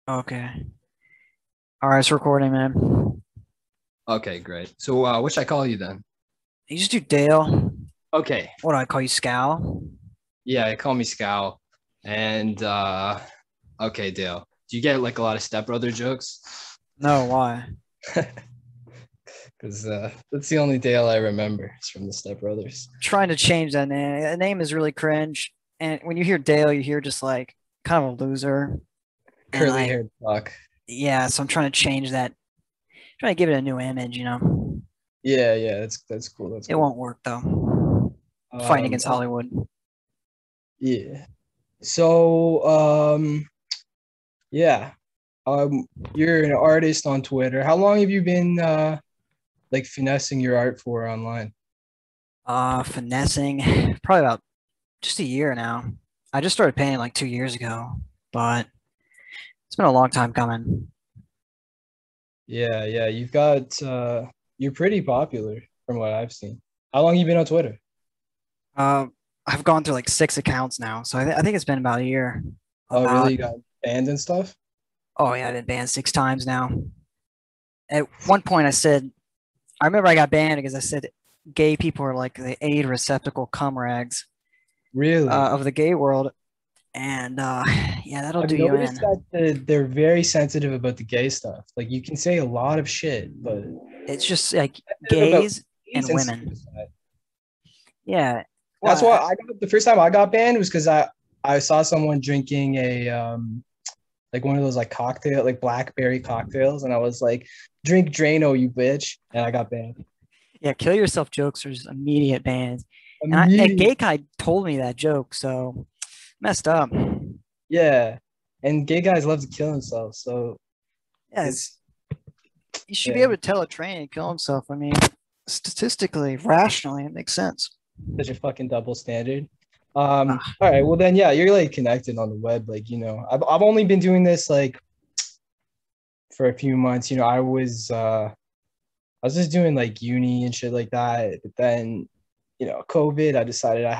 Okay. All right, it's recording, man. Okay, great. So, what should I call you then? You just do Dale. Okay. What do I call you, Scowl? Yeah, call me Scowl. And okay, Dale. Do you get like a lot of stepbrother jokes? No, why? Because that's the only Dale I remember. It's from the Step Brothers. Trying to change that name. That name is really cringe. And when you hear Dale, you hear just like kind of a loser. And Curly like, haired fuck. yeah, so I'm trying to change that. Trying to give it a new image, you know. Yeah, yeah, that's cool. That's It cool. won't work though. Fighting against Okay, Hollywood. yeah. So, yeah. You're an artist on Twitter. How long have you been like finessing your art for online? Finessing. Probably about just a year now. I just started painting like 2 years ago, but it's been a long time coming. Yeah, yeah, you're pretty popular from what I've seen. How long you been on Twitter? Uh, I've gone through like 6 accounts now, so I think it's been about a year. Oh, really? About You got banned and stuff? Oh yeah, I've been banned 6 times now. At one point, I remember I got banned because I said gay people are like the aid receptacle cum rags Really? of the gay world, and yeah, that'll I've do you noticed in. that they're very sensitive about the gay stuff. Like you can say a lot of shit, but It's just like sensitive about gays gays and and women. suicide. Yeah. That's Well, why I got the first time I got banned was because I saw someone drinking a like one of those like cocktail like blackberry cocktails, and I was like, drink Drano, you bitch, and I got banned. yeah, kill yourself jokes are just immediate bans. And a Immediately. gay guy told me that joke, so messed up. Yeah. And gay guys love to kill themselves. So Yeah, it's you should be yeah, able to tell a train to kill himself. I mean, statistically, rationally, it makes sense. such a fucking double standard. Ah, All right, well then yeah, you're like connected on the web. Like, I've only been doing this like for a few months. I was just doing like uni and shit like that. But then, COVID, I decided I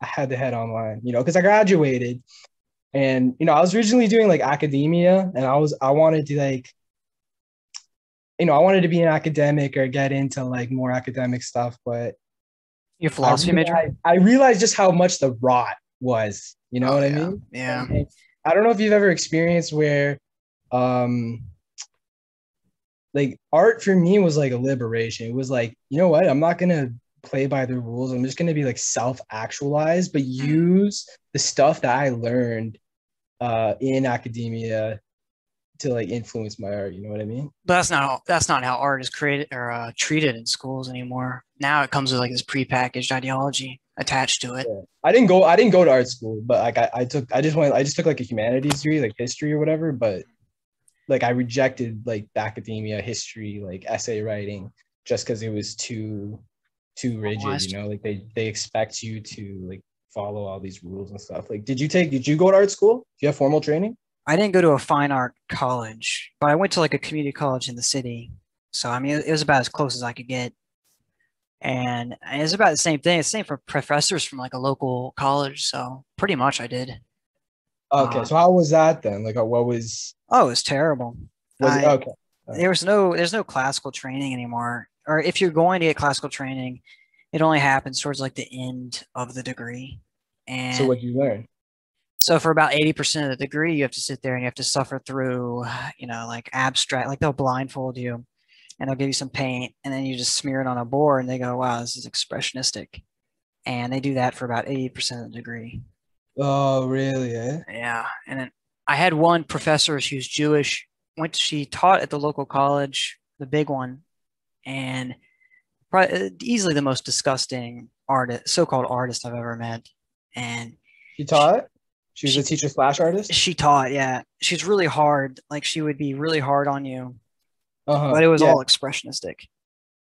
had to head online, because I graduated and I was originally doing like academia and I wanted to like I wanted to be an academic or get into like more academic stuff, but you're a I philosophy major? realized I realized just how much the rot was. You know Oh what I yeah, mean? yeah. And I don't know if you've ever experienced where um like art for me was like a liberation. It was like, you know what? I'm not gonna play by the rules. I'm just gonna be like self-actualized, but Hmm. use the stuff that I learned in academia to like influence my art. You know what I mean? But that's not how art is created or treated in schools anymore. Now it comes with like this prepackaged ideology attached to it. Yeah. I didn't go to art school, but like I just took like a humanities degree, like history or whatever, but like I rejected like academia, history, like essay writing just because it was too rigid, Formalized. like they expect you to like follow all these rules and stuff. Like did you go to art school? Do you have formal training? I didn't go to a fine art college, but I went to like a community college in the city. So I mean, it was about as close as I could get, and it's about the same thing. It's the same for professors from like a local college. So pretty much I did. Okay, Uh, so how was that then? Like what was oh, it was terrible. was it I okay. All there's no classical training anymore. Or if you're going to get classical training, it only happens towards like the end of the degree. So And what you learn? so for about 80% of the degree, you have to sit there and you have to suffer through, like abstract, like they'll blindfold you and they'll give you some paint and then you just smear it on a board and they go, wow, this is expressionistic. And they do that for about 80% of the degree. Oh, really? Eh? Yeah. And then I had one professor, she was Jewish, she taught at the local college, the big one, and probably easily the most disgusting artist, so-called artist I've ever met. And She she, taught? She was a she teacher slash artist? she taught, yeah. She's really hard. Like she would be really hard on you, but Uh-huh. it was Yeah. all expressionistic.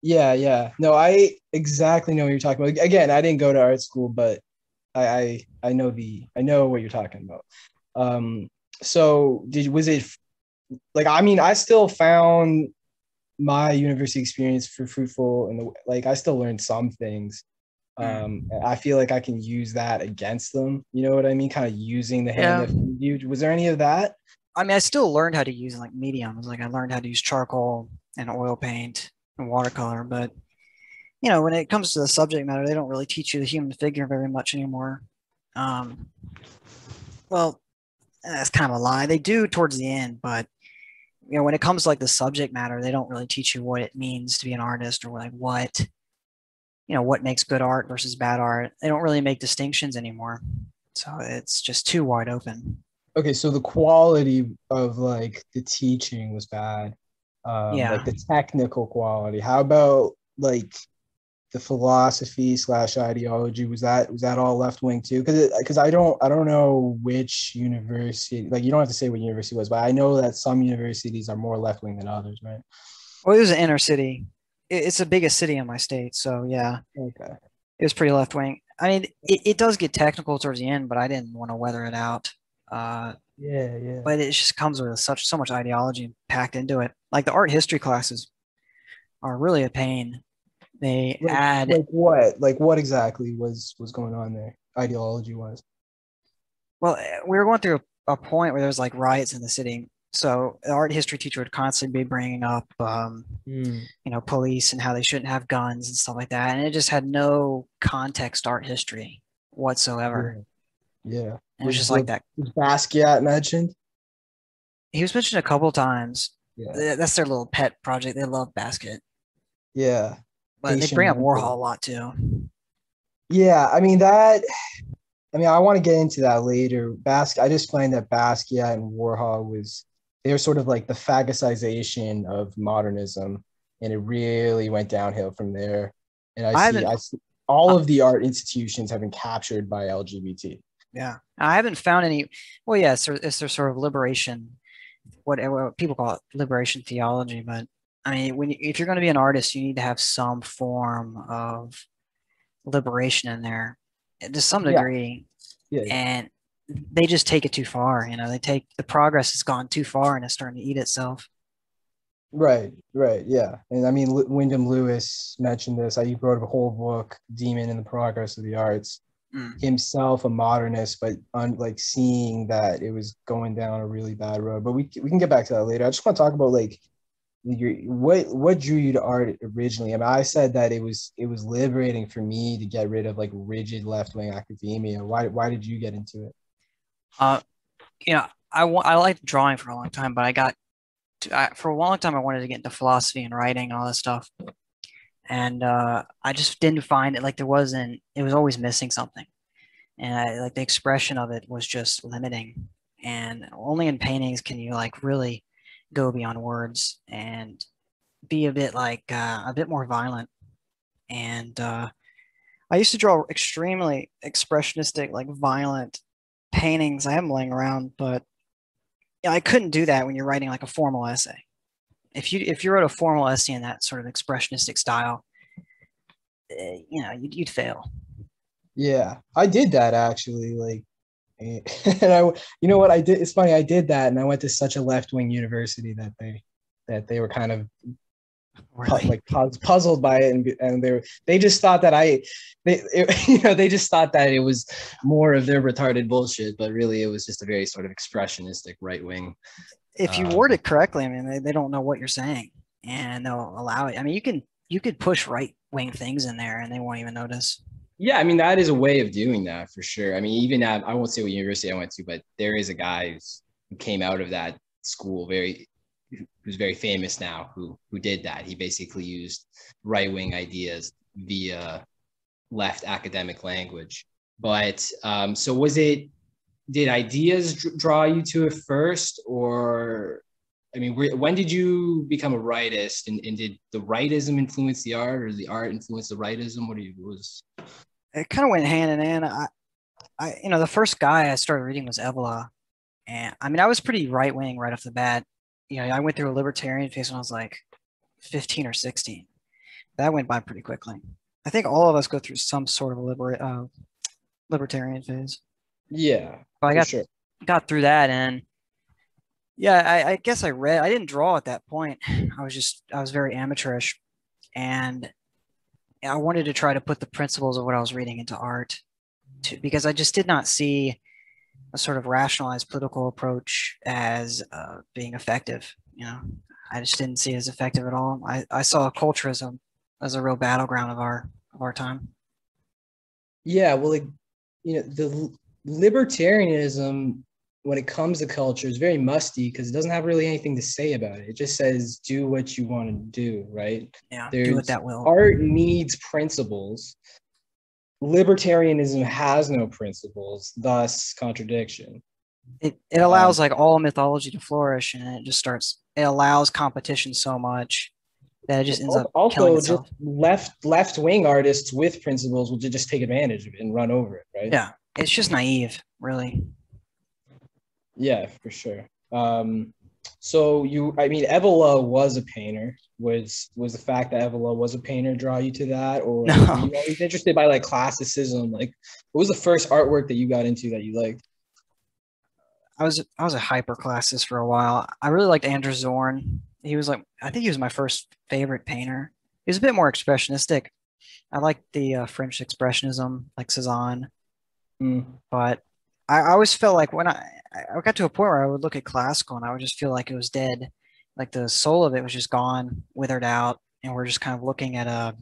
Yeah, yeah. No, I exactly know what you're talking about. Again, I didn't go to art school, but I know what you're talking about. Um, so did was it like I mean I still found my university experience for fruitful and like I still learned some things. Mm. I feel like I can use that against them. You know what I mean? Kind of using the hand Yeah. that feeds you. Was there any of that? I mean, I still learned how to use like mediums. Like I learned how to use charcoal and oil paint and watercolor. But when it comes to the subject matter, they don't really teach you the human figure very much anymore. Um, well, that's kind of a lie. They do towards the end, but when it comes to like the subject matter, they don't really teach you what it means to be an artist or like what makes good art versus bad art. They don't really make distinctions anymore. So it's just too wide open. Okay, so the quality of like the teaching was bad, Yeah. like the technical quality. How about like the philosophy slash ideology? Was that all left wing too? Because I don't know which university. Like you don't have to say what university it was, but I know that some universities are more left wing than others, right? Well, it was an inner city. It's the biggest city in my state. So yeah, Okay. it was pretty left wing. I mean, it does get technical towards the end, but I didn't want to weather it out. Uh, Yeah, yeah. but it just comes with so much ideology packed into it. Like the art history classes are really a pain. They Like add like what? Like what exactly was going on there, ideology wise? Well, we were going through a point where there was like riots in the city. So the art history teacher would constantly be bringing up, Mm, police and how they shouldn't have guns and stuff like that. And it just had no context art history whatsoever. yeah, yeah. And it was just like that. Was Basquiat mentioned? He was mentioned a couple of times. Yeah, That's their little pet project. They love basket, yeah. but they Haitian bring up Warhol mental. a lot too. Yeah, I mean that. I mean, I want to get into that later. I just find that Basquiat and Warhol they're sort of like the phagocyzation of modernism, and it really went downhill from there. And I haven't, I see all uh, of the art institutions have been captured by LGBT. yeah, I haven't found any. Well, yeah, it's their sort of liberation, what people call it, liberation theology. But I mean, if you're going to be an artist, you need to have some form of liberation in there to some Yeah, degree. yeah, yeah. And they just take it too far. They take the progress has gone too far and it's starting to eat itself. Right, right, yeah. And I mean, Wyndham Lewis mentioned this. He wrote a whole book, Demon in the Progress of the Arts. Mm. Himself a modernist, but like seeing that it was going down a really bad road. But we can get back to that later. I just want to talk about like what drew you to art originally. I mean, I said that it was liberating for me to get rid of like rigid left wing academia. Why did you get into it? Uh, I liked drawing for a long time, but for a long time, I wanted to get into philosophy and writing and all that stuff. And I just didn't find it, like it was always missing something. And like the expression of it was just limiting. And only in paintings can you like really go beyond words and be a bit more violent. And I used to draw extremely expressionistic, like violent paintings. I have them laying around, but yeah, I couldn't do that when you're writing like a formal essay. If you wrote a formal essay in that sort of expressionistic style, you'd fail. Yeah, I did that actually. Like, and you know what I did? It's funny. I did that, and I went to such a left wing university that they were kind of Really. like puzzled by it, and they just thought that they just thought that it was more of their retarded bullshit, but really it was just a very sort of expressionistic right wing. If you word it correctly, I mean, they don't know what you're saying, and they'll allow it. I mean, you could push right wing things in there, and they won't even notice. Yeah, I mean that is a way of doing that for sure. I mean, even at I won't say what university I went to, but there is a guy who came out of that school who's very famous now who did that. He basically used right wing ideas via left academic language. But so did ideas draw you to it first, or I mean, when did you become a rightist, and did the rightism influence the art, or the art influence the rightism? What was? It kind of went hand in hand. The first guy I started reading was Evola, and I mean, I was pretty right wing right off the bat. I went through a libertarian phase when I was like 15 or 16. That went by pretty quickly. I think all of us go through some sort of libertarian phase. Yeah, But I for got sure. got through that, and yeah, I guess I read. I didn't draw at that point. I was very amateurish, and I wanted to try to put the principles of what I was reading into art, because I just did not see a sort of rationalized political approach as being effective. I just didn't see it as effective at all. I saw culturism as a real battleground of our time. Yeah, well, like, the libertarianism when it comes to culture is very musty because it doesn't have really anything to say about it. It just says do what you want to do, right? Yeah, do it There's that will. art needs principles. Libertarianism has no principles, thus contradiction. It allows like all mythology to flourish, and it allows competition so much that it just ends up killing Also, just itself. left wing artists with principles will just take advantage of it and run over it, right? Yeah, it's just naive, really. Yeah, for sure. So I mean, Evola was a painter. Was the fact that Evola was a painter draw you to that, or were No, you always interested by like classicism? Like, what was the first artwork that you got into that you liked? I was a hyper classist for a while. I really liked Andrew Zorn. He was like, I think he was my first favorite painter. He was a bit more expressionistic. I liked the French expressionism, like Cezanne, Mm. but I always felt like I got to a point where I would look at classical and I would just feel like it was dead, like the soul of it was just gone, withered out, and we're just kind of looking at a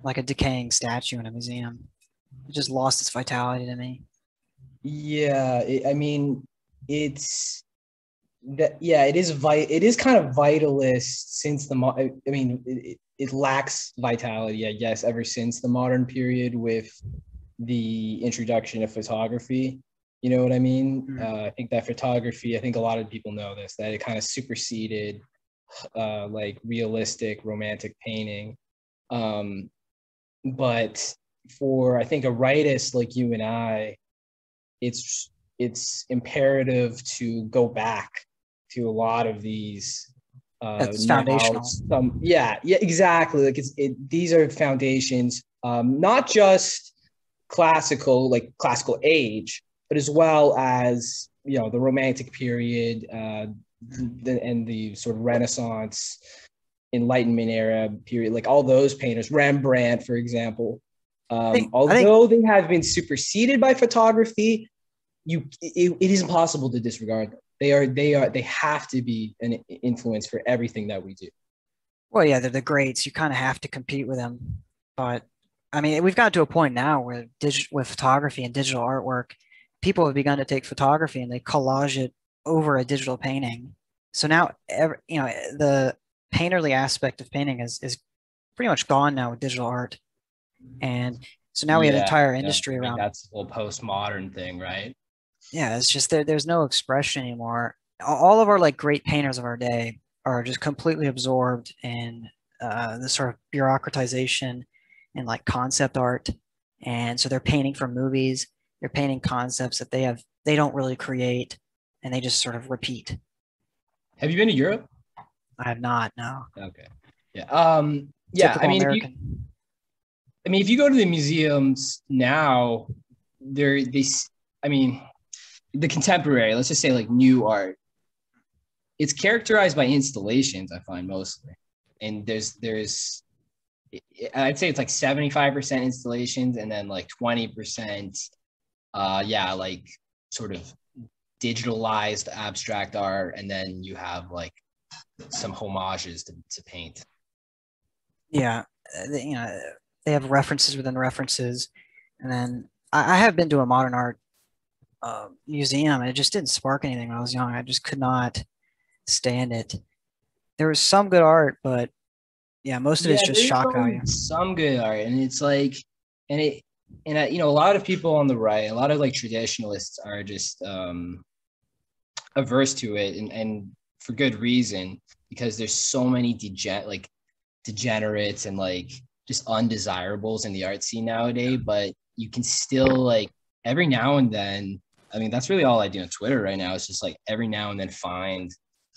like a decaying statue in a museum. It just lost its vitality to me. Yeah, I mean, it's that. Yeah, it is It is kind of vitalist since I mean, it lacks vitality, I guess, ever since the modern period with the introduction of photography. You know what I mean? Mm. I think that photography, I think a lot of people know this, that it kind of superseded like realistic romantic painting. Um, but for, I think, a rightist like you and I, it's imperative to go back to a lot of these That's now foundational. yeah, exactly, like these are foundations, not just classical age, but as well as the romantic period, and the sort of Renaissance, Enlightenment era period, like all those painters, Rembrandt, for example. I think Although they have been superseded by photography, it is impossible to disregard them. They have to be an influence for everything that we do. well, yeah, they're the greats. You kind of have to compete with them. But I mean, we've got to a point now where with photography and digital artwork, people have begun to take photography and they collage it over a digital painting. So now, the painterly aspect of painting is pretty much gone now with digital art. And so now we have an Yeah, entire yeah. industry I mean, around. that's the whole postmodern thing, right? Yeah, it's just there's no expression anymore. All of our like great painters of our day are just completely absorbed in the sort of bureaucratization and like concept art. And so they're painting for movies, they're painting concepts that they don't really create, and they just sort of repeat. Have you been to Europe? I have not, no. Okay. Yeah. Yeah. Typical American. I mean, if you go to the museums now, they, I mean, the contemporary, let's just say like new art, it's characterized by installations, I find mostly. And I'd say it's like 75% installations and then like 20%, yeah, like sort of digitalized abstract art. And then you have like some homages to paint. Yeah, they have references within references, and then I have been to a modern art museum, and it just didn't spark anything when I was young. I just could not stand it. There was some good art, but yeah, most of it's Yeah, just there's shock value. some good art, and it's like, and it, a lot of people on the right, a lot of like traditionalists are just averse to it, and for good reason, because there's so many degenerates and like just undesirables in the art scene nowadays. But you can still like every now and then. I mean, that's really all I do on Twitter right now. It's just like every now and then find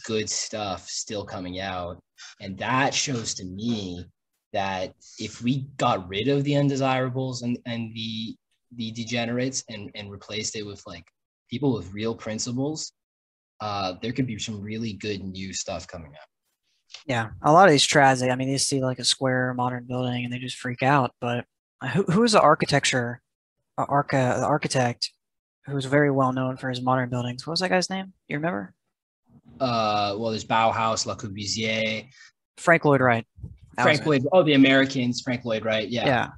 good stuff still coming out. And that shows to me that if we got rid of the undesirables and the degenerates and replaced it with like people with real principles, there could be some really good new stuff coming out. Yeah, a lot of these trads, I mean, they see like a square modern building and they just freak out. But who is the architecture, the architect who was very well known for his modern buildings. What was that guy's name? You remember? Well, there's Bauhaus, Le Corbusier, Frank Lloyd Wright. That was Frank it. Lloyd. Oh, the Americans, Frank Lloyd Wright. Yeah.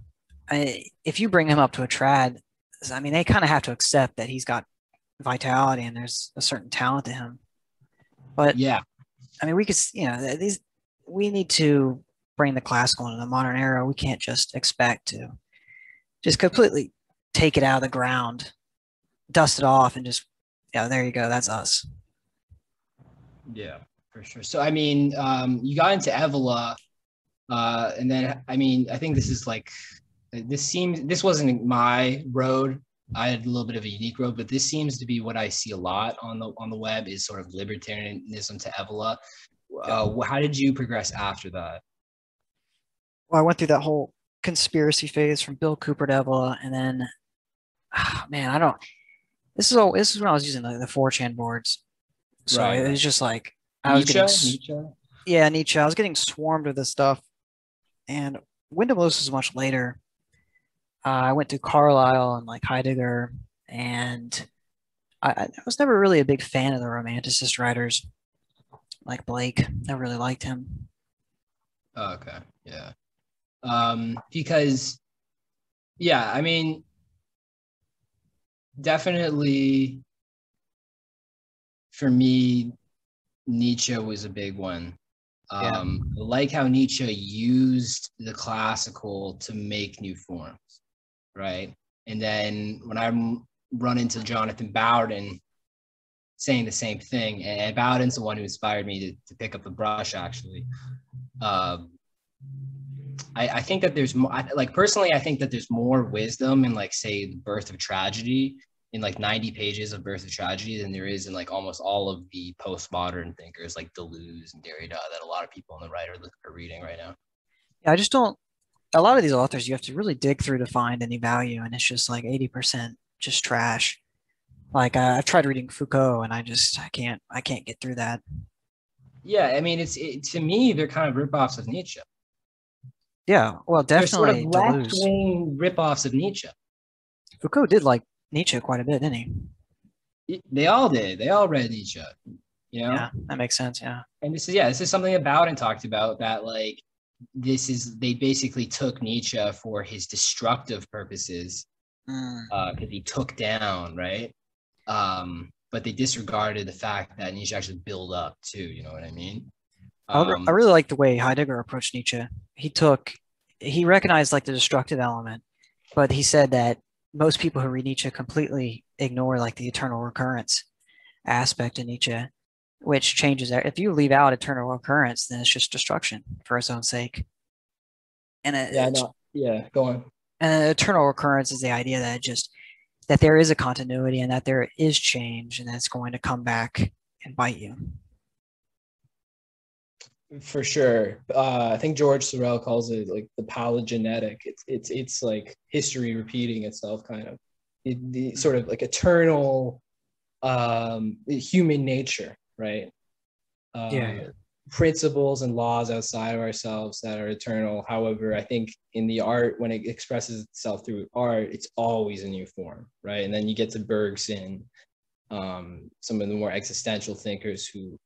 Yeah. If you bring him up to a trad, I mean, they kind of have to accept that he's got vitality and there's a certain talent to him. But Yeah. I mean, we could, we need to bring the classical into the modern era. We can't just expect to just completely take it out of the ground, dust it off, and just, there you go. That's us. Yeah, for sure. So, I mean, you got into Evola, and then, I mean, I think this wasn't my road. I had a little bit of a unique road, but this seems to be what I see a lot on the web is sort of libertarianism to Evola. How did you progress after that? Well, I went through that whole conspiracy phase from Bill Cooper to Evola, and then, man, I don't. This is when I was using the 4chan boards. So it was just like I was getting, yeah, Nietzsche. I was getting swarmed with this stuff, and Wyndham Lewis was much later. I went to Carlyle and like Heidegger, and I was never really a big fan of the Romanticist writers, like Blake. Never really liked him. Okay, yeah. Because, yeah, I mean, definitely for me, Nietzsche was a big one. I like how Nietzsche used the classical to make new forms, right? And then when I run into Jonathan Bowden saying the same thing, and Bowden's the one who inspired me to pick up the brush, actually. I think that there's more, like personally, I think that there's more wisdom in like, say, the Birth of Tragedy, in like 90 pages of Birth of Tragedy than there is in like almost all of the postmodern thinkers like Deleuze and Derrida that a lot of people on the right are reading right now. Yeah, I just don't. A lot of these authors, you have to really dig through to find any value, and it's just like 80% just trash. Like I've tried reading Foucault, and I can't get through that. Yeah, I mean, to me, they're kind of ripoffs of Nietzsche. Yeah, well, They're sort of definitely Deleuze. left-wing ripoffs of Nietzsche. Foucault did like Nietzsche quite a bit, didn't he? They all did. They all read Nietzsche, Yeah, that makes sense. Yeah. And this is something that Bowden talked about, that like they basically took Nietzsche for his destructive purposes because he took down, right? But they disregarded the fact that Nietzsche actually built up too. You know what I mean? I really like the way Heidegger approached Nietzsche. He recognized like the destructive element, but he said that most people who read Nietzsche completely ignore like the eternal recurrence aspect of Nietzsche, which changes. If you leave out eternal recurrence, then it's just destruction for its own sake. And go on. And eternal recurrence is the idea that there is a continuity and that there is change and that's going to come back and bite you. For sure. I think George Sorel calls it like the palingenetic. It's like history repeating itself, kind of. The sort of like eternal human nature, right? Principles and laws outside of ourselves that are eternal. However, I think in the art, when it expresses itself through art, it's always a new form, right? And then you get to Bergson, some of the more existential thinkers who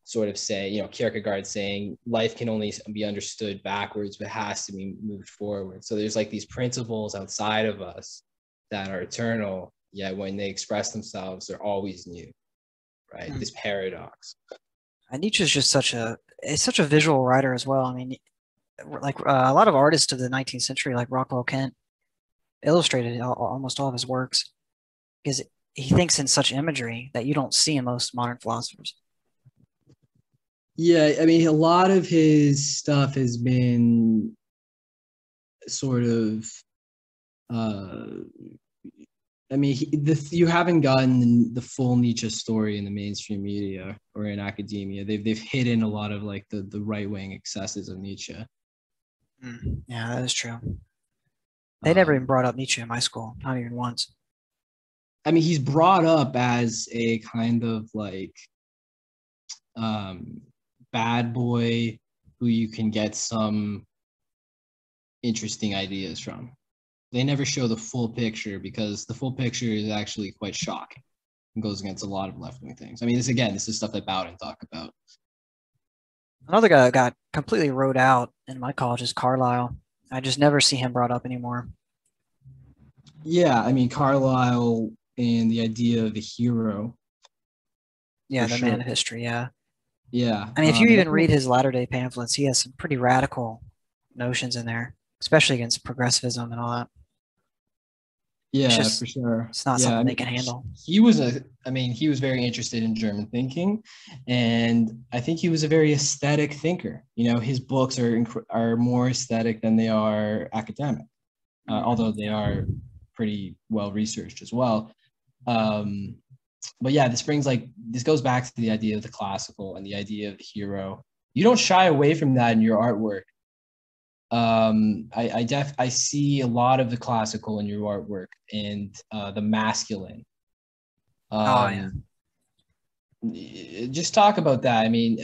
sort of say, Kierkegaard saying life can only be understood backwards, but has to be moved forward. So there's like these principles outside of us that are eternal, yet when they express themselves, they're always new, right? This paradox. And Nietzsche's just such a visual writer as well. I mean, like a lot of artists of the 19th century, like Rockwell Kent, illustrated almost all of his works because he thinks in such imagery that you don't see in most modern philosophers. Yeah, I mean, a lot of his stuff has been sort of, I mean, you haven't gotten the full Nietzsche story in the mainstream media or in academia. They've hidden a lot of like the right-wing excesses of Nietzsche. Yeah, that is true. They never even brought up Nietzsche in my school, not even once. I mean, he's brought up as a kind of like bad boy who you can get some interesting ideas from. they never show the full picture because the full picture is actually quite shocking and goes against a lot of left-wing things. I mean, this is stuff that Bowden talk about. Another guy that got completely wrote out in my college is Carlisle. I just never see him brought up anymore. Yeah, I mean, Carlisle and the idea of the hero. Yeah, For the sure. man of history. Yeah. Yeah. I mean, if you even read his latter-day pamphlets, he has some pretty radical notions in there, especially against progressivism and all that. Yeah, for sure. It's not Yeah, something I they mean, can handle. he was he was very interested in German thinking, and I think he was a very aesthetic thinker. You know, his books are more aesthetic than they are academic, although they are pretty well researched as well. But yeah, this goes back to the idea of the classical and the idea of the hero. You don't shy away from that in your artwork. I see a lot of the classical in your artwork and the masculine. Oh yeah. Just talk about that. I mean,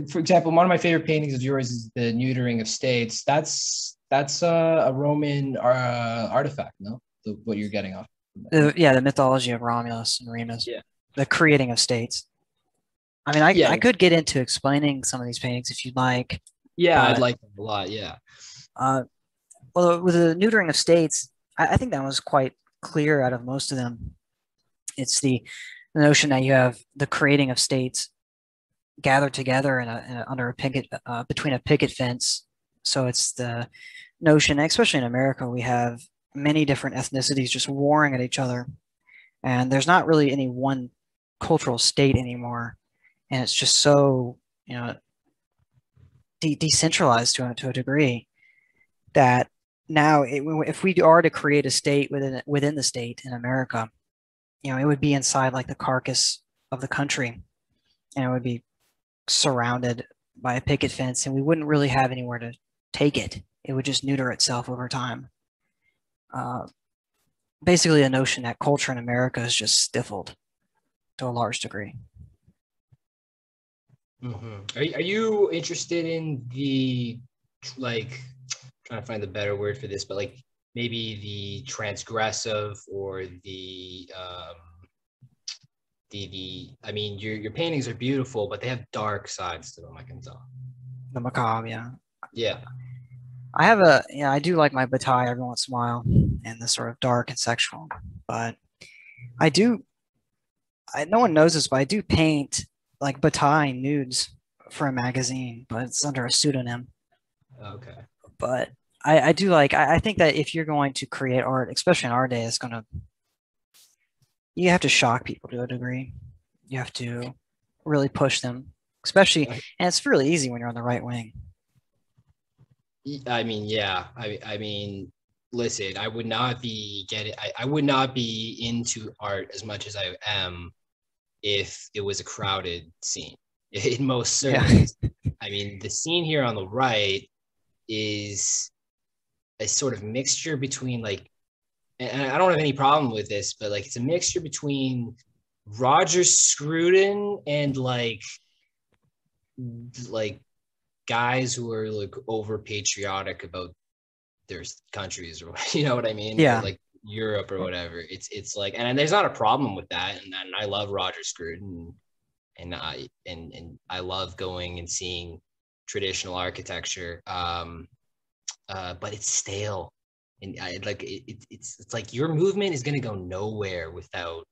for example, one of my favorite paintings of yours is the neutering of states. That's a Roman artifact, no? What you're getting off. The mythology of Romulus and Remus. Yeah. The creating of states. I mean, I could get into explaining some of these paintings if you'd like. Yeah, I'd like them a lot. Yeah. Well, with the neutering of states, I think that was quite clear out of most of them. It's the notion that you have the creating of states gathered together under a picket between a picket fence. So it's the notion, especially in America, we have many different ethnicities just warring at each other, and there's not really any one cultural state anymore, and it's just so decentralized to a degree that now if we are to create a state within the state in America, it would be inside like the carcass of the country, and it would be surrounded by a picket fence, and we wouldn't really have anywhere to take it. It would just neuter itself over time. Basically, a notion that culture in America is just stifled to a large degree. Mm-hmm. Are you interested in the, like, trying to find the better word for this, but like maybe the transgressive or the I mean, your paintings are beautiful, but they have dark sides to them, I can tell. The macabre, yeah. Yeah. I do like my bataille every once in a while, and the sort of dark and sexual, but no one knows this, but I do paint like bataille nudes for a magazine, but it's under a pseudonym. Okay. But I think that if you're going to create art, especially in our day, you have to shock people to a degree. You have to really push them, especially, and it's really easy when you're on the right wing. I mean, yeah. I mean, listen, I would not be into art as much as I am if it was a crowded scene. It most certainly is. I mean, the scene here on the right is a sort of mixture between like, and I don't have any problem with this, but like it's a mixture between Roger Scruton and like guys who are like over patriotic about their countries, or you know what I mean? Yeah. Or like Europe or whatever. It's like, and there's not a problem with that. And I love Roger Scruton, and I love going and seeing traditional architecture. But it's stale, and it's like your movement is gonna go nowhere without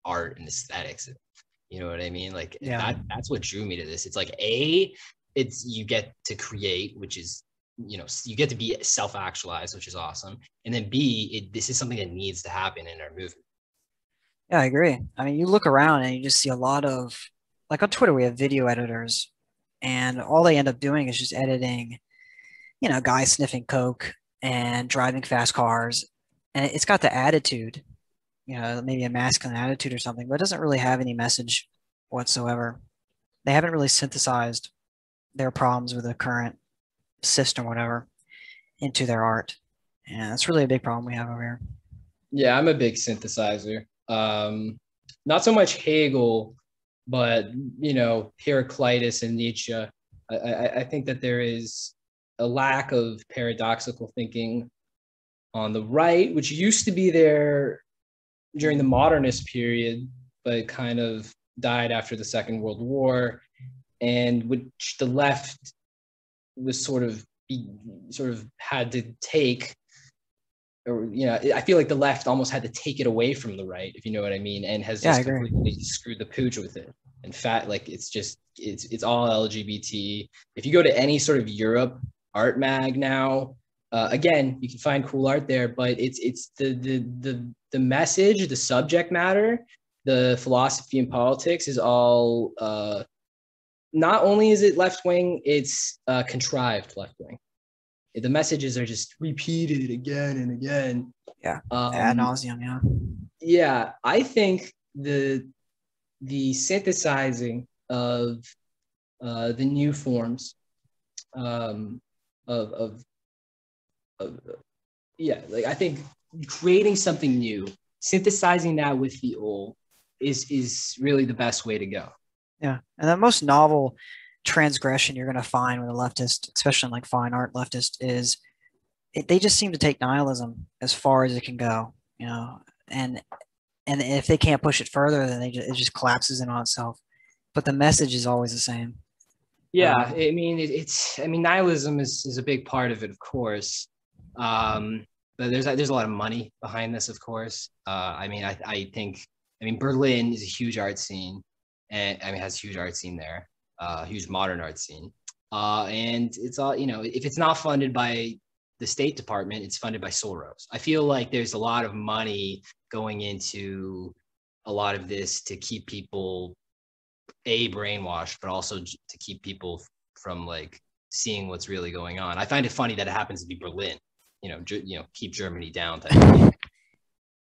art and aesthetics. You know what I mean? Like that's what drew me to this. It's like it's you get to create, which is you get to be self-actualized, which is awesome, and then B, this is something that needs to happen in our movement. Yeah, I agree. I mean, you look around and you just see a lot of, like on Twitter, we have video editors, and all they end up doing is just editing, guys sniffing coke and driving fast cars, and it's got the attitude, maybe a masculine attitude or something, but it doesn't really have any message whatsoever. They haven't really synthesized their problems with the current system or whatever into their art, and that's really a big problem we have over here. Yeah, I'm a big synthesizer. Not so much Hegel, but Heraclitus and Nietzsche. I think that there is a lack of paradoxical thinking on the right, which used to be there during the modernist period, but kind of died after the Second World War, and which the left was sort of had to take, or I feel like the left almost had to take it away from the right, if you know what I mean, and has just completely screwed the pooch with it. In fact, like it's all LGBT. If you go to any sort of Europe art mag now, again, you can find cool art there, but it's the message, the subject matter, the philosophy and politics is all not only is it left wing, it's contrived left wing. The messages are just repeated again and again. Yeah, ad nauseum. Yeah. Yeah, I think the synthesizing of the new forms like I think creating something new, synthesizing that with the old is really the best way to go. Yeah, and the most novel transgression you're going to find with a leftist, especially in like fine art leftist, is they just seem to take nihilism as far as it can go, and if they can't push it further, then it just collapses in on itself. But the message is always the same. Yeah, I mean, nihilism is a big part of it, of course. But there's a lot of money behind this, of course. I think Berlin is a huge art scene, and has a huge art scene there, huge modern art scene. And it's all, if it's not funded by the State Department, it's funded by Soros. I feel like there's a lot of money going into a lot of this to keep people brainwashed, but also to keep people from like seeing what's really going on. I find it funny that it happens to be Berlin, keep Germany down type of thing.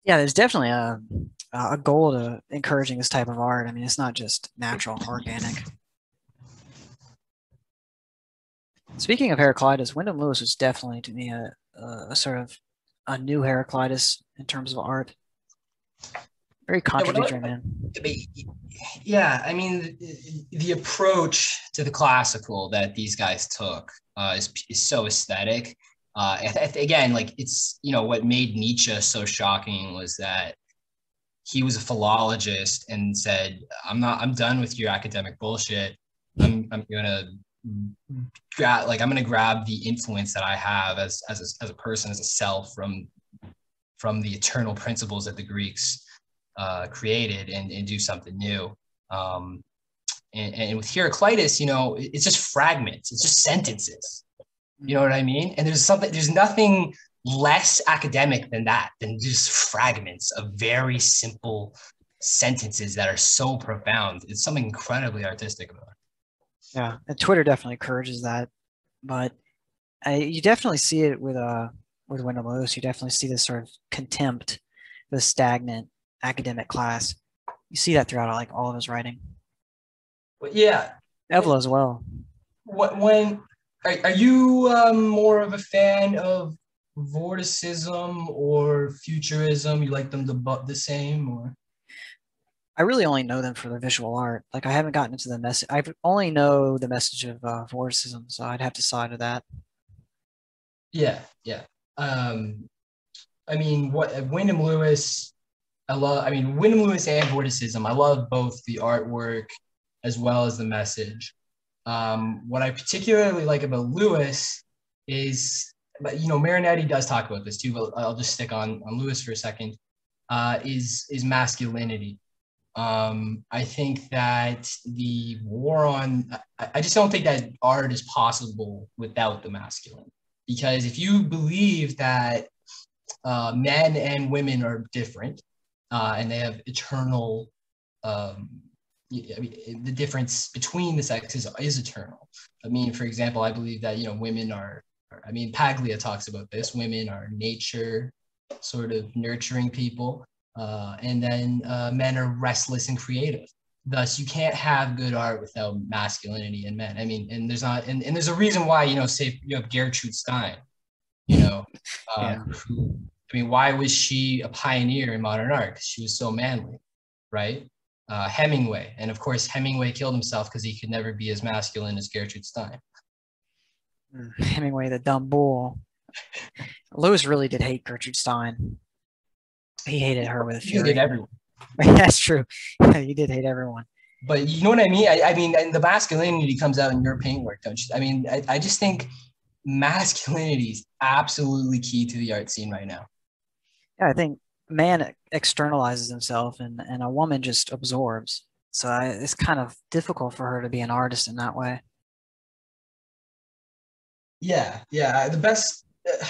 Yeah, there's definitely a goal to encouraging this type of art. I mean, it's not just natural, organic. Speaking of Heraclitus, Wyndham Lewis was definitely, to me, a sort of a new Heraclitus in terms of art. Very contradictory, man. Yeah, I mean, the approach to the classical that these guys took is so aesthetic. Again, like it's, what made Nietzsche so shocking was that he was a philologist and said, I'm done with your academic bullshit. I'm gonna grab the influence that I have as a person, as a self from the eternal principles that the Greeks created and do something new. And with Heraclitus, it's just fragments, it's just sentences. You know what I mean? And there's nothing less academic than that, than just fragments of very simple sentences that are so profound. It's something incredibly artistic about it. Yeah, and Twitter definitely encourages that, but you definitely see it with Wyndham Lewis. You definitely see this sort of contempt, the stagnant academic class. You see that throughout like all of his writing. Yeah, Evla as well. When are you more of a fan of vorticism or futurism? You like them the same, or? I really only know them for the visual art. Like I haven't gotten into the message. I only know the message of vorticism, so I'd have to side with that. Yeah. Wyndham Lewis. Wyndham Lewis and vorticism. I love both the artwork as well as the message. What I particularly like about Lewis is, Marinetti does talk about this too, but I'll just stick on Lewis for a second, is masculinity. I think that the war on, I just don't think that art is possible without the masculine. Because if you believe that men and women are different and they have eternal, the difference between the sexes is eternal. For example, I believe that, women are, Paglia talks about this, women are nature, sort of nurturing people. And then men are restless and creative. Thus, you can't have good art without masculinity in men. And there's not, and there's a reason why, say you have Gertrude Stein, Yeah. who, why was she a pioneer in modern art? Because she was so manly, right? Hemingway, and of course Hemingway killed himself because he could never be as masculine as Gertrude Stein. Hemingway, the dumb bull. Lewis really did hate Gertrude Stein. He hated her with a He hated fury. everyone. That's true. He did hate everyone. But you know what I mean? I mean, and the masculinity comes out in your paintwork, don't you? I mean, I just think masculinity is absolutely key to the art scene right now. Yeah, I think man externalizes himself and a woman just absorbs. So it's kind of difficult for her to be an artist in that way. Yeah, yeah. The best,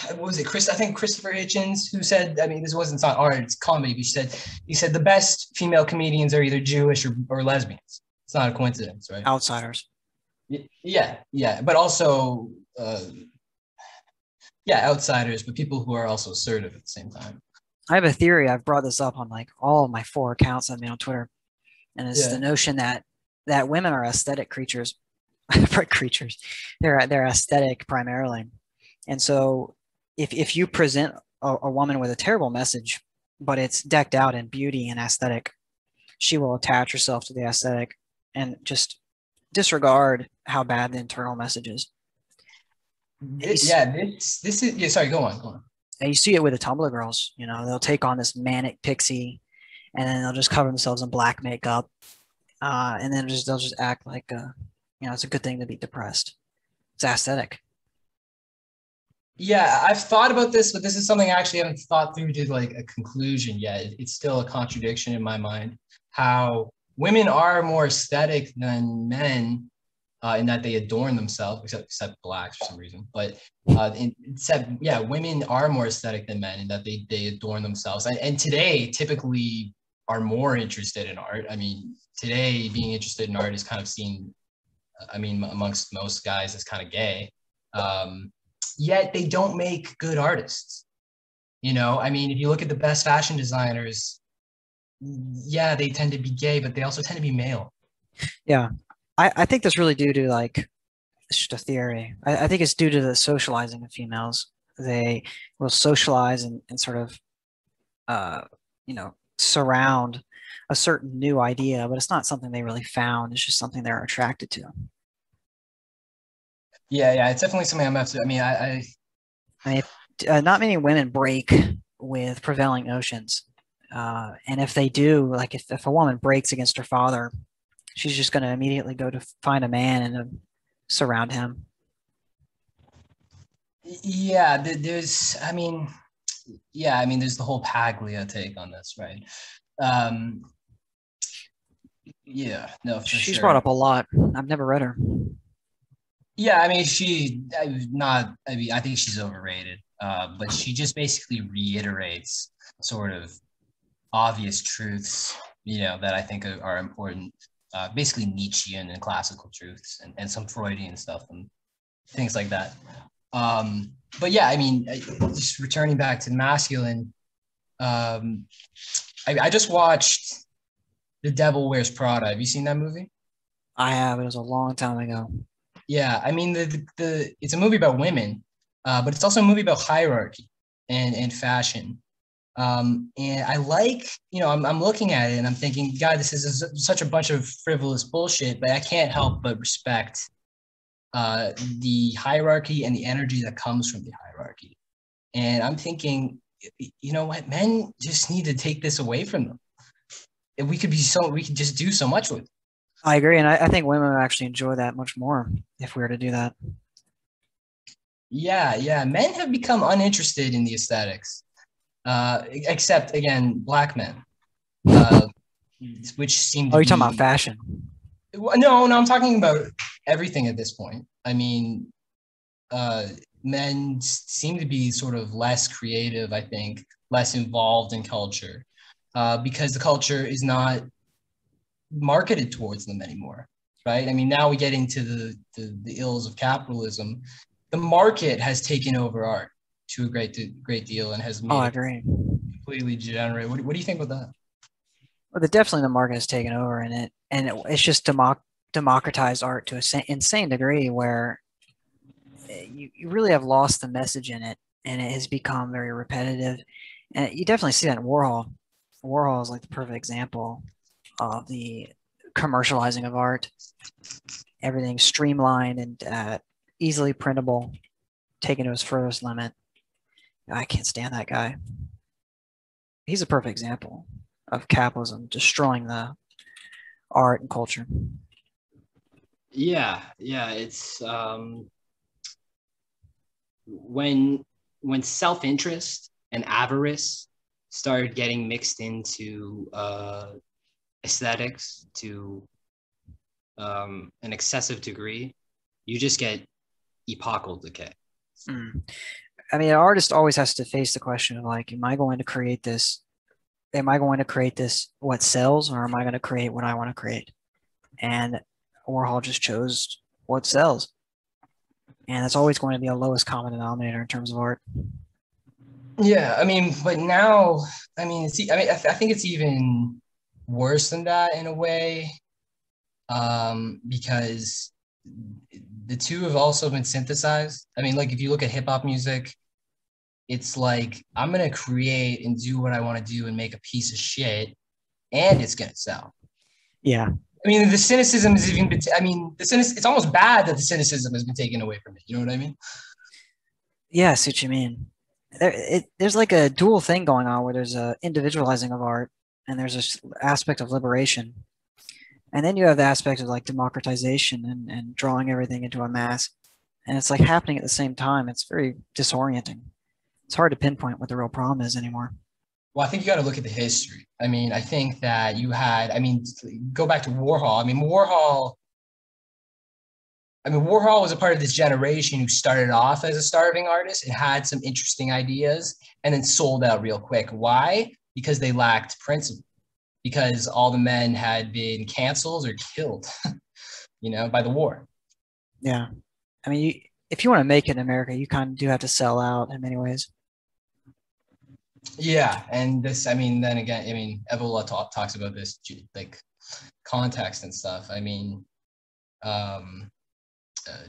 what was it, Chris? I think Christopher Hitchens, who said, I mean, this wasn't, it's not art, it's comedy. But he said the best female comedians are either Jewish or lesbians. It's not a coincidence, right? Outsiders. Yeah, yeah. But also, yeah, outsiders, but people who are also assertive at the same time. I have a theory. I've brought this up on like all of my 4 accounts I made on Twitter, and it's the Yeah. notion that women are aesthetic creatures. Creatures. They're aesthetic primarily, and so if you present a woman with a terrible message, but it's decked out in beauty and aesthetic, she will attach herself to the aesthetic and just disregard how bad the internal message is. Yeah, this is, yeah, sorry, go on, go on. And you see it with the Tumblr girls. You know, they'll take on this manic pixie, and then they'll just cover themselves in black makeup, and then they'll just act like it's a good thing to be depressed. It's aesthetic. Yeah, I've thought about this, but this is something I actually haven't thought through to like a conclusion yet. It's still a contradiction in my mind. How women are more aesthetic than men, in that they adorn themselves, except blacks for some reason. But yeah, women are more aesthetic than men in that they adorn themselves. And today, typically, are more interested in art. I mean, today being interested in art is kind of seen, I mean, amongst most guys, as kind of gay. Yet they don't make good artists. You know, I mean, if you look at the best fashion designers, yeah, they tend to be gay, but they also tend to be male. Yeah, I think that's really due to like it's just a theory. I think it's due to the socializing of females. They will socialize and sort of surround a certain new idea, but it's not something they really found. It's just something they're attracted to. Yeah, yeah, it's definitely something I'm after. I mean, I mean, not many women break with prevailing notions. And if they do, like if a woman breaks against her father, she's just going to immediately go to find a man and surround him. yeah, I mean, yeah, I mean, there's the whole Paglia take on this, right? Um, yeah, no, for She's sure. brought up a lot. I've never read her. Yeah, I mean, I think she's overrated. But she just basically reiterates sort of obvious truths, that I think are important. Basically Nietzschean and classical truths and some Freudian stuff and things like that. But yeah, I mean, just returning back to masculine, I just watched The Devil Wears Prada. Have you seen that movie? I have. It was a long time ago. Yeah, I mean, it's a movie about women, but it's also a movie about hierarchy and fashion. And I like, I'm looking at it and I'm thinking, God, this is such a bunch of frivolous bullshit, but I can't help but respect the hierarchy and the energy that comes from the hierarchy. And I'm thinking, you know what, men just need to take this away from them. We could just do so much with it. I agree. And I think women would actually enjoy that much more if we were to do that. Yeah, yeah. Men have become uninterested in the aesthetics, except, again, black men, which seem to Oh, you're be... talking about fashion. No, I'm talking about everything at this point. I mean, men seem to be sort of less creative, I think, less involved in culture, because the culture is not marketed towards them anymore, right? I mean, now we get into the ills of capitalism. The market has taken over art to a great deal and has made I it agree. completely degenerate. What do you think about that? Well, definitely the market has taken over in it, and it's just democratized art to an insane degree where you really have lost the message in it, and it has become very repetitive. And you definitely see that in Warhol. Warhol is like the perfect example of the commercializing of art. Everything streamlined and easily printable, taken to its furthest limit. I can't stand that guy. He's a perfect example of capitalism destroying the art and culture. Yeah, it's when self-interest and avarice started getting mixed into aesthetics to an excessive degree, you just get epochal decay. Mm. I mean, an artist always has to face the question of like, am I going to create this? Am I going to create this what sells, or am I going to create what I want to create? And Warhol just chose what sells, and that's always going to be a lowest common denominator in terms of art. Yeah, I mean, but now, I mean, I think it's even worse than that in a way, because the two have also been synthesized. I mean, like if you look at hip hop music, it's like I'm gonna create and do what I want to do and make a piece of shit, and it's gonna sell. Yeah. I mean, the cynicism is even. I mean, it's almost bad that the cynicism has been taken away from it. You know what I mean? Yeah, I see what you mean. There's like a dual thing going on where there's a individualizing of art and there's this aspect of liberation. And then you have the aspect of like democratization and drawing everything into a mass. And it's like happening at the same time. It's very disorienting. It's hard to pinpoint what the real problem is anymore. Well, I think you got to look at the history. I mean, I think that you had. I mean, go back to Warhol. Warhol was a part of this generation who started off as a starving artist and had some interesting ideas and then sold out real quick. Why? Because they lacked principle. Because all the men had been canceled or killed, by the war. Yeah. I mean, if you want to make it in America, you kind of do have to sell out in many ways. Yeah. And this, I mean, then again, I mean, Evola talks about this, like context and stuff. I mean,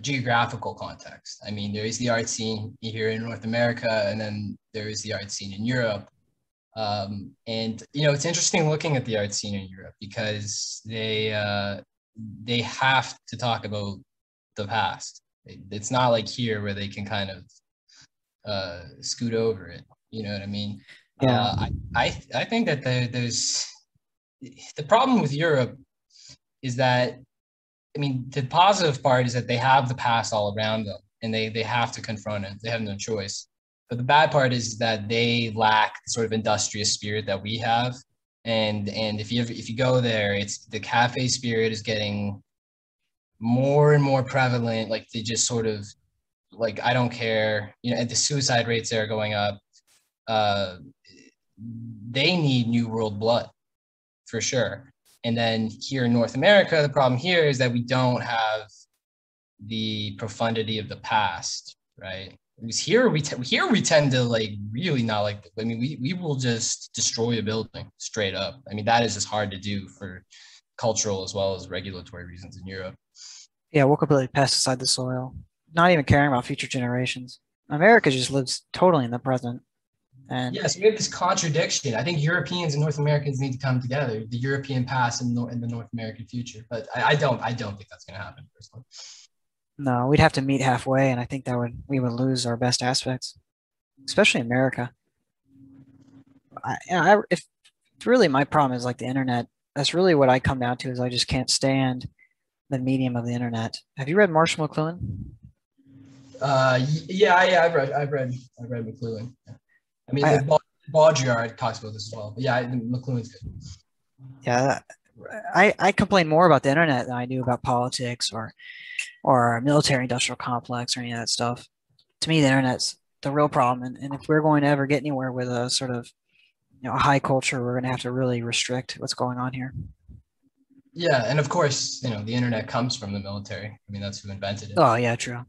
geographical context. I mean, there is the art scene here in North America, and then there is the art scene in Europe. And it's interesting looking at the art scene in Europe because they have to talk about the past. It's not like here where they can kind of scoot over it. You know what I mean? Yeah. I think that there's the problem with Europe is that, I mean, the positive part is that they have the past all around them and they have to confront it. They have no choice. But the bad part is that they lack the sort of industrious spirit that we have. And if you go there, it's the cafe spirit is getting more and more prevalent. Like they just sort of like, I don't care, and the suicide rates there are going up. They need New World blood for sure. And then here in North America, the problem here is that we don't have the profundity of the past, right? Because here we tend to like really not like. I mean, we will just destroy a building straight up. I mean, that is just hard to do for cultural as well as regulatory reasons in Europe. Yeah, we'll completely pesticide the soil, not even caring about future generations. America just lives totally in the present. And yes, we have this contradiction. I think Europeans and North Americans need to come together, the European past and the North American future. But I don't think that's going to happen personally. no, we'd have to meet halfway, and I think we would lose our best aspects, especially America. If really my problem is like the internet, that's really what I come down to is I just can't stand the medium of the internet. Have you read Marshall McLuhan? Yeah, I've read McLuhan. I mean, the Baudrillard talks about this as well. But yeah, McLuhan's good. Yeah, I complain more about the internet than I do about politics or military industrial complex or any of that stuff. To me, the internet's the real problem. And if we're going to ever get anywhere with a sort of a high culture, we're going to have to really restrict what's going on here. Yeah, and of course, the internet comes from the military. I mean, that's who invented it. Oh, yeah, true.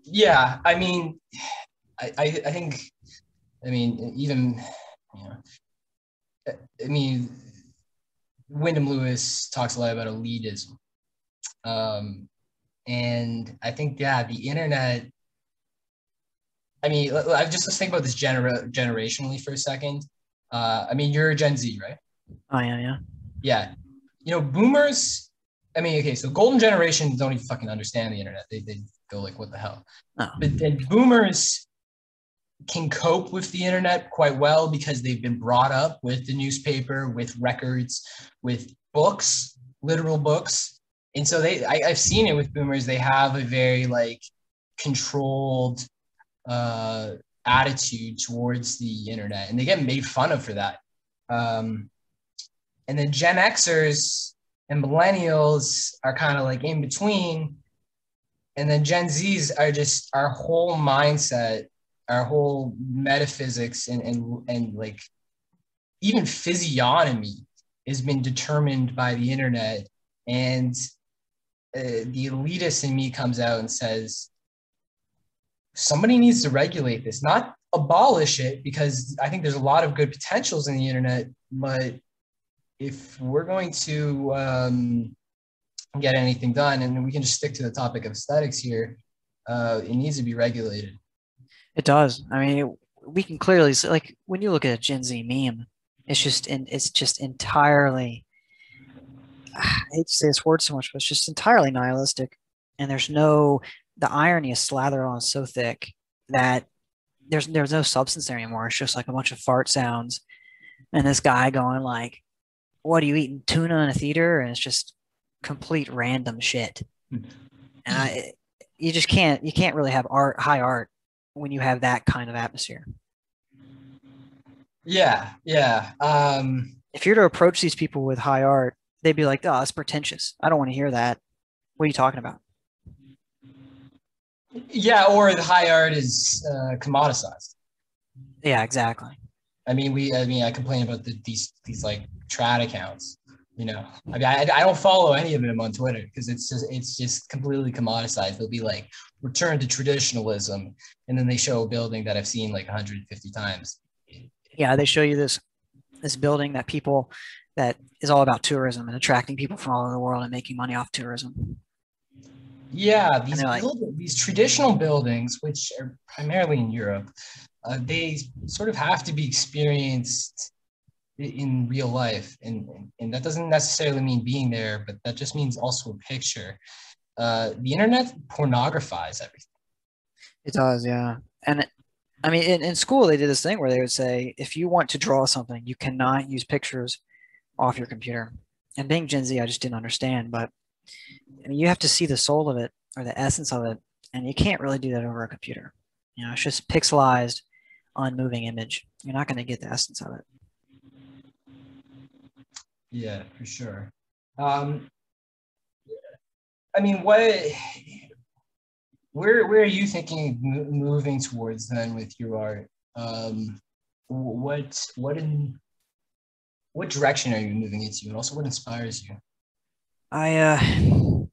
Yeah, I mean, I think, I mean, even, I mean, Wyndham Lewis talks a lot about elitism. And I think, yeah, the internet, I mean, let's think about this generationally for a second. I mean, you're Gen Z, right? I am, yeah. Yeah. Boomers, I mean, okay, so golden generation don't even fucking understand the internet. They go like, what the hell? Oh. But then boomers, can cope with the internet quite well because they've been brought up with the newspaper, with records, with books, literal books. And so I've seen it with boomers. They have a very like controlled attitude towards the internet, and they get made fun of for that. And then Gen Xers and millennials are kind of like in between. And then Gen Zs are just our whole mindset, our whole metaphysics and like even physiognomy has been determined by the internet. And the elitist in me comes out and says, somebody needs to regulate this, not abolish it, because I think there's a lot of good potentials in the internet, but if we're going to get anything done, and we can just stick to the topic of aesthetics here, it needs to be regulated. It does. I mean, we can clearly see, like when you look at a Gen Z meme, it's just entirely, I hate to say this word so much, but it's just entirely nihilistic. And the irony is slathered on so thick that there's no substance there anymore. It's just like a bunch of fart sounds and this guy going like, what are you eating, tuna in a theater? And it's just complete random shit. And you can't really have high art when you have that kind of atmosphere. Yeah. If you're to approach these people with high art, they'd be like, oh, it's pretentious. I don't want to hear that. What are you talking about? Yeah, or the high art is commoditized. Yeah, exactly. I complain about these like trad accounts. You know, I don't follow any of them on Twitter because it's just completely commoditized. They'll be like, return to traditionalism, and then they show a building that I've seen like 150 times. Yeah, they show you this building that is all about tourism and attracting people from all over the world and making money off tourism. Yeah, these traditional buildings, which are primarily in Europe, they sort of have to be experienced in real life, and that doesn't necessarily mean being there, but that just means also a picture. The internet pornographies everything. It does, yeah. And I mean, in school they did this thing where they would say, if you want to draw something, you cannot use pictures off your computer. And being Gen Z, I just didn't understand, but I mean, you have to see the soul of it or the essence of it, and you can't really do that over a computer. You know, it's just pixelized, unmoving image. You're not going to get the essence of it. Yeah, for sure. I mean, where are you thinking moving towards then with your art? What direction are you moving into, and also what inspires you? I'm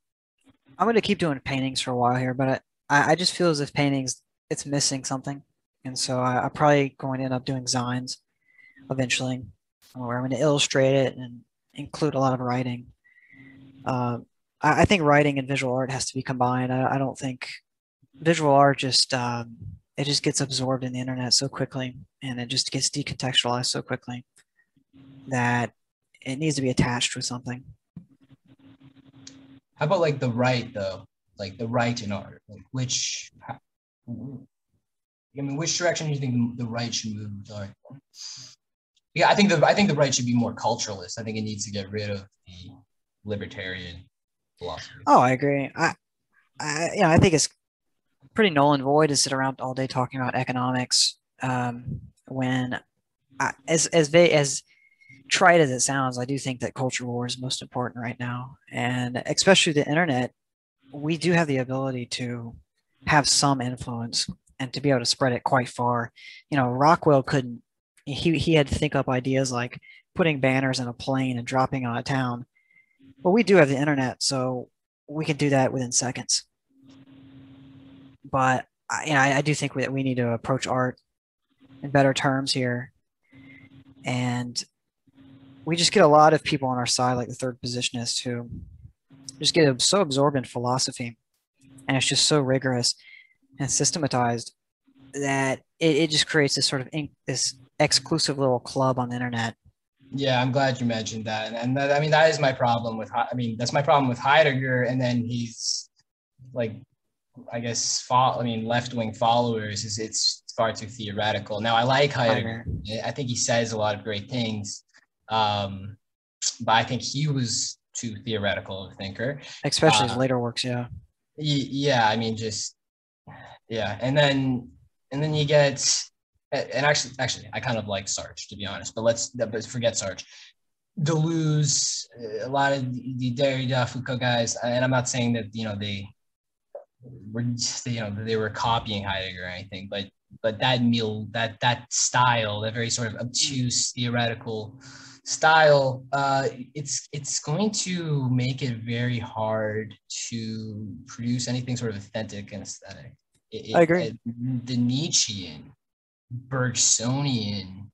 going to keep doing paintings for a while here, but I just feel as if paintings, it's missing something. And so I'm probably going to end up doing designs eventually, where I'm going to illustrate it and include a lot of writing. I think writing and visual art has to be combined. I don't think visual art just it just gets absorbed in the internet so quickly, and it just gets decontextualized so quickly that it needs to be attached with something. How about like the right though, like the right in art? Like which direction do you think the right should move with art? Yeah, I think the right should be more culturalist. I think it needs to get rid of the libertarian philosophy. Oh, I agree. I think it's pretty null and void to sit around all day talking about economics when, as trite as it sounds, I do think that culture war is most important right now, and especially the internet. We do have the ability to have some influence and to be able to spread it quite far. You know, Rockwell couldn't. He had to think up ideas like putting banners in a plane and dropping on a town. But we do have the internet, so we can do that within seconds. But I do think that we need to approach art in better terms here, and we just get a lot of people on our side, like the third positionists, who just get so absorbed in philosophy, and it's just so rigorous and systematized that it just creates this sort of this exclusive little club on the internet. Yeah, I'm glad you mentioned that, and that is my problem with. That's my problem with Heidegger, and then he's like I guess, left-wing followers is it's far too theoretical. Now, I like Heidegger. I think he says a lot of great things, but I think he was too theoretical of a thinker. Especially his later works, yeah. Yeah, I mean, just yeah, and then you get, and actually, I kind of like Sartre, to be honest, but forget Sartre. Deleuze, a lot of the Derrida, Foucault guys, and I'm not saying that they were copying Heidegger or anything, but that style, that very sort of obtuse theoretical style, it's going to make it very hard to produce anything sort of authentic and aesthetic. I agree. The Nietzschean, Bergsonian,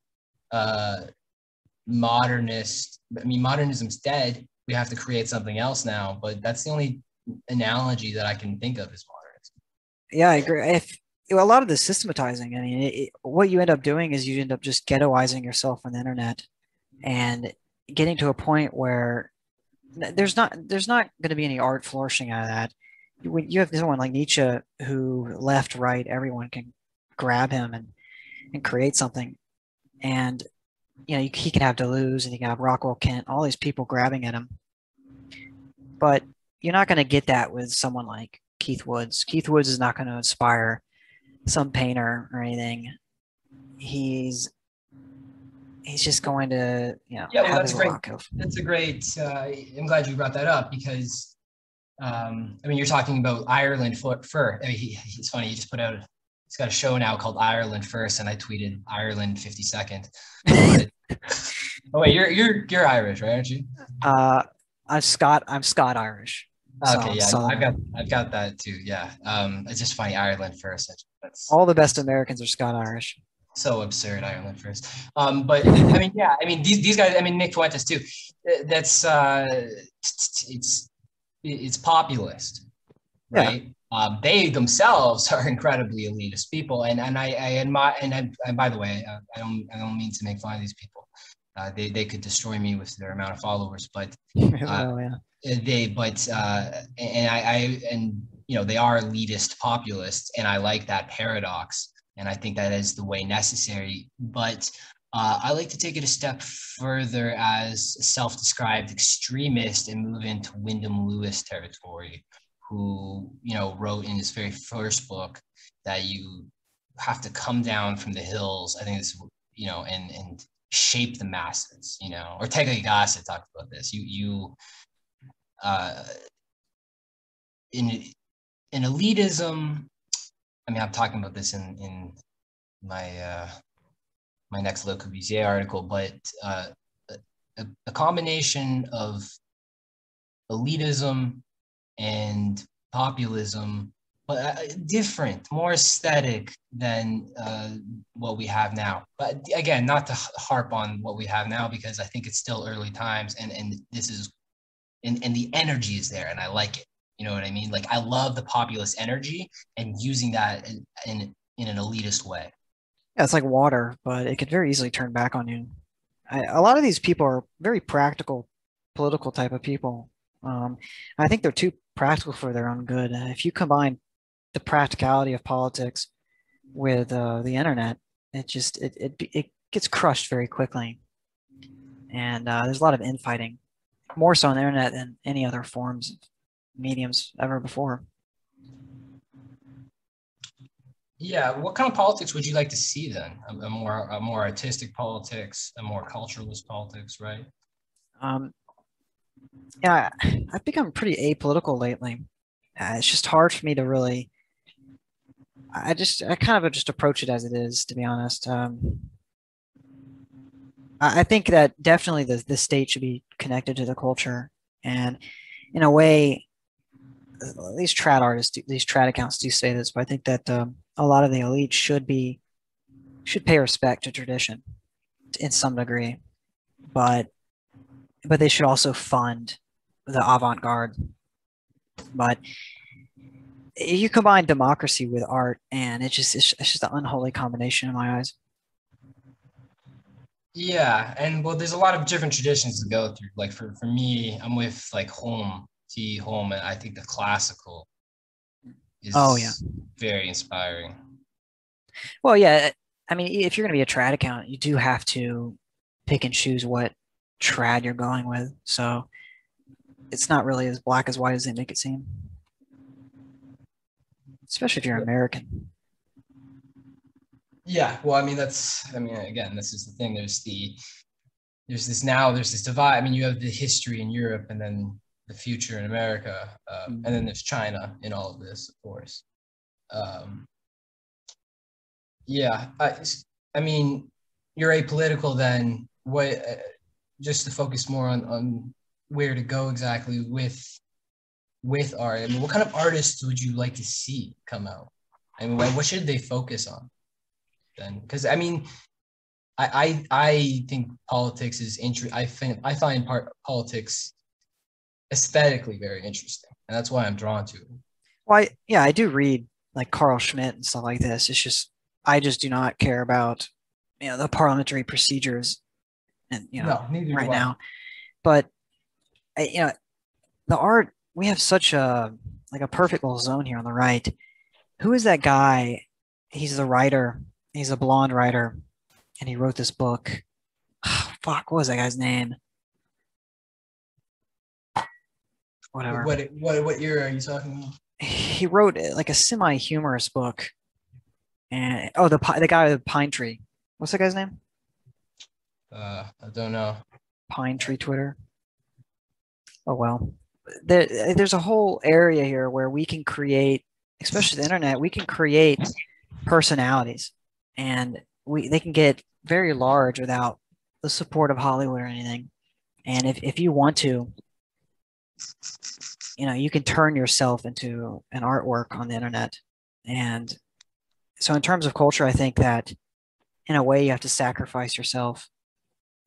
modernist. I mean, modernism's dead. We have to create something else now. But that's the only analogy that I can think of as modernism. Yeah, I agree. A lot of the systematizing, I mean, what you end up doing is you end up just ghettoizing yourself on the internet and getting to a point where there's not going to be any art flourishing out of that. When you have someone like Nietzsche who left, right, everyone can grab him and create something. And, he can have Deleuze and he can have Rockwell Kent, all these people grabbing at him. But you're not going to get that with someone like Keith Woods. Keith Woods is not going to inspire some painter or anything. He's just going to, yeah, well, that's great. That's a great. I'm glad you brought that up because, I mean, you're talking about Ireland fur. I mean, he's funny. He just put out. He's got a show now called Ireland First, and I tweeted Ireland 52nd. Oh wait, you're Irish, right? Aren't you? I'm Scott Irish. Okay, so yeah, I've got that too. Yeah, it's just funny. Ireland First. That's all the best Americans are Scott Irish. So absurd, Ireland First. But I mean, yeah, I mean these guys. I mean Nick Fuentes too. That's it's populist, right? Yeah. They themselves are incredibly elitist people, and I admire. And by the way, I don't mean to make fun of these people. They could destroy me with their amount of followers, but and they are elitist populists, and I like that paradox, and I think that is the way necessary. But I like to take it a step further as a self-described extremist and move into Wyndham Lewis territory, who wrote in his very first book that you have to come down from the hills. I think it's and shape the masses. Ortega y Gasset talked about this. In elitism. I mean, I'm talking about this in my my next Le Corbusier article, but a combination of elitism and populism, but different, more aesthetic than what we have now. But again, not to harp on what we have now, because I think it's still early times, and this is, and the energy is there, and I like it. You know what I mean? Like, I love the populist energy and using that in an elitist way. Yeah, it's like water, but it could very easily turn back on you. A lot of these people are very practical, political type of people. I think they're too practical for their own good. If you combine the practicality of politics with the internet, it gets crushed very quickly. And there's a lot of infighting, more so on the internet than any other forms of mediums ever before. Yeah, what kind of politics would you like to see then? A more artistic politics, a more culturalist politics, right? Yeah, I've become pretty apolitical lately. It's just hard for me to really. I kind of just approach it as it is, to be honest. I think that definitely the state should be connected to the culture, and in a way, these trad artists, these trad accounts do say this, but I think that a lot of the elite should pay respect to tradition in some degree, but they should also fund the avant-garde. But you combine democracy with art, and it's just an unholy combination in my eyes. Yeah, and well, there's a lot of different traditions to go through. Like for me, I'm with like Holm, and I think the classical is Oh, yeah. very inspiring. Well, yeah. I mean, if you're going to be a trad account, you do have to pick and choose what trad you're going with. So it's not really as black as white as they make it seem, especially if you're American. Yeah, well, I mean, again, this is the thing. There's this divide. I mean, you have the history in Europe and then the future in America. And then there's China in all of this, of course. Yeah, I mean, you're apolitical then. What, just to focus more on where to go exactly with art. I mean, what kind of artists would you like to see come out? I mean, what should they focus on then? Because I mean, I think politics is interesting. I find politics aesthetically very interesting, and that's why I'm drawn to it. Well, I do read like Carl Schmitt and stuff like this. It's just I just do not care about the parliamentary procedures and right now. But the art, we have such a perfect little zone here on the right. Who is that guy? He's the writer. He's a blonde writer, and he wrote this book. Oh, fuck, what was that guy's name? Whatever. What era are you talking about? He wrote like a semi-humorous book, and the guy with the pine tree. What's that guy's name? I don't know. Pine tree Twitter. Oh well, there's a whole area here where we can create, especially the internet. We can create personalities, and they can get very large without the support of Hollywood or anything. And if you want to, you can turn yourself into an artwork on the internet. And so in terms of culture, I think that in a way you have to sacrifice yourself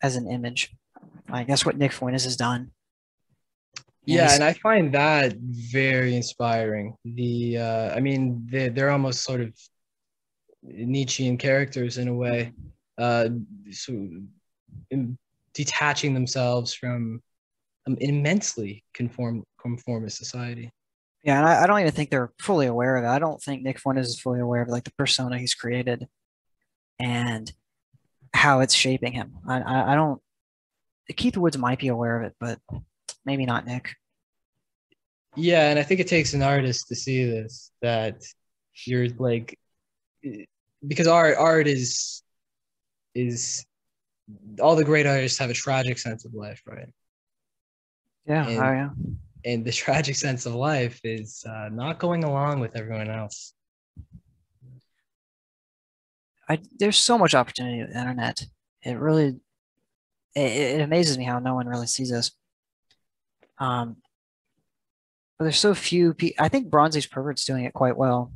as an image. I guess what Nick Fuentes has done. Yeah, and I find that very inspiring. I mean, they're almost sort of Nietzschean characters in a way, detaching themselves from an immensely conformist society. Yeah, and I don't even think they're fully aware of it. I don't think Nick Fuentes is fully aware of like the persona he's created and how it's shaping him. I don't. Keith Woods might be aware of it, but maybe not Nick. Yeah, and I think it takes an artist to see this, that you're like, because art is all the great artists have a tragic sense of life, right? Yeah, yeah. And the tragic sense of life is not going along with everyone else. There's so much opportunity with the internet. It really, it amazes me how no one really sees this. But there's so few people. I think Bronzy's Pervert's doing it quite well,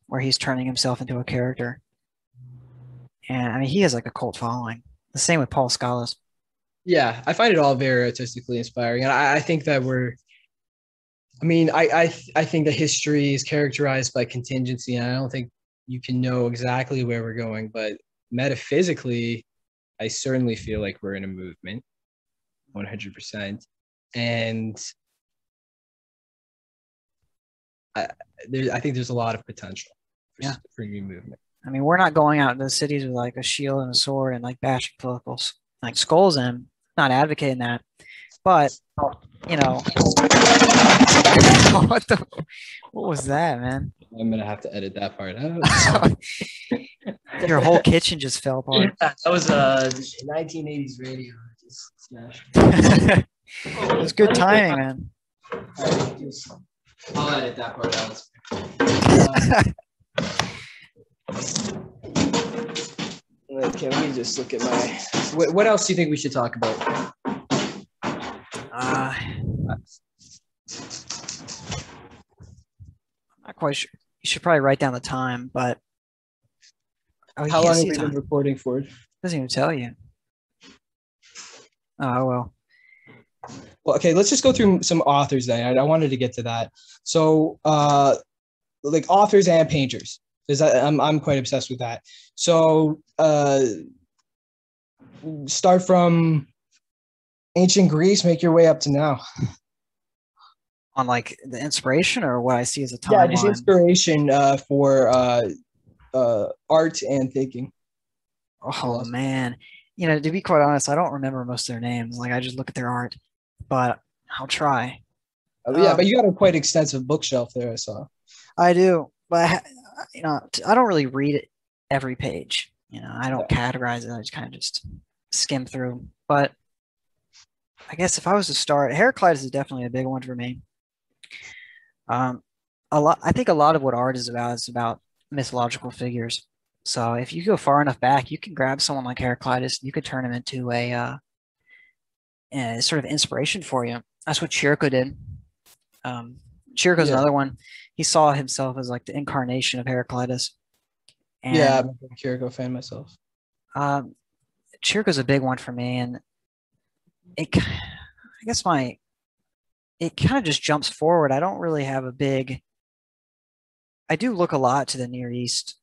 where he's turning himself into a character. And I mean, he has like a cult following. The same with Paul Scowl. Yeah, I find it all very artistically inspiring. And I think that I think that history is characterized by contingency, and I don't think you can know exactly where we're going, but metaphysically, I certainly feel like we're in a movement, 100%. And I think there's a lot of potential for new movement. I mean, we're not going out into the cities with like a shield and a sword and like bashing politicals like Skulls in. Not advocating that, but what was that, man? I'm gonna have to edit that part out. Your whole kitchen just fell apart. Yeah, that was a 1980s radio. Just smashed. It was good timing, man. I'll edit that part out. Okay, let me just look at my. What else do you think we should talk about? I'm not quite sure. You should probably write down the time, but how long have we been recording for? Doesn't even tell you. Oh well. Well, okay, let's just go through some authors then. I wanted to get to that. So, like authors and painters, because I'm quite obsessed with that. So, start from ancient Greece, make your way up to now. On like the inspiration or what I see as a Yeah, just timeline? inspiration for art and thinking. Oh man, to be quite honest, I don't remember most of their names. Like I just look at their art, but I'll try. Yeah, but you got a quite extensive bookshelf there, I saw. I do, but I don't really read it every page. I don't categorize it. I just skim through. But I guess if I was to start, Heraclitus is definitely a big one for me. I think a lot of what art is about mythological figures. So if you go far enough back, you can grab someone like Heraclitus and you could turn him into a sort of inspiration for you. That's what Chirico did. Chirico's another one. He saw himself as like the incarnation of Heraclitus. And, I'm a Chirico fan myself. Chirico's a big one for me, and it kind of just jumps forward. I don't really have I do look a lot to the Near East,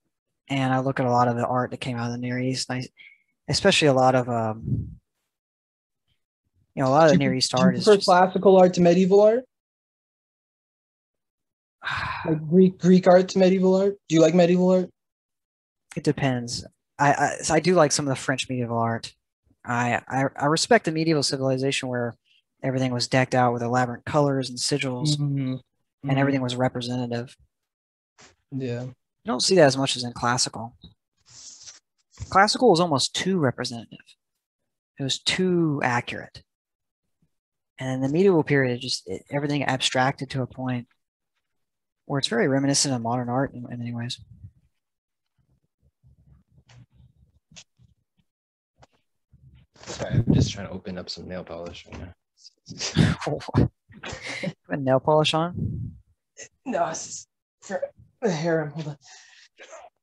and I look at a lot of the art that came out of the Near East. Especially a lot of a lot of the Near East art is just classical art to medieval art. Like Greek art to medieval art. Do you like medieval art? It depends. I do like some of the French medieval art. I respect the medieval civilization where everything was decked out with elaborate colors and sigils, and everything was representative. Yeah. You don't see that as much as in classical. Classical was almost too representative. It was too accurate. And in the medieval period, everything abstracted to a point where it's very reminiscent of modern art in many ways. Sorry, I'm just trying to open up some nail polish right now. Put nail polish on? No, it's just for the harem. Hold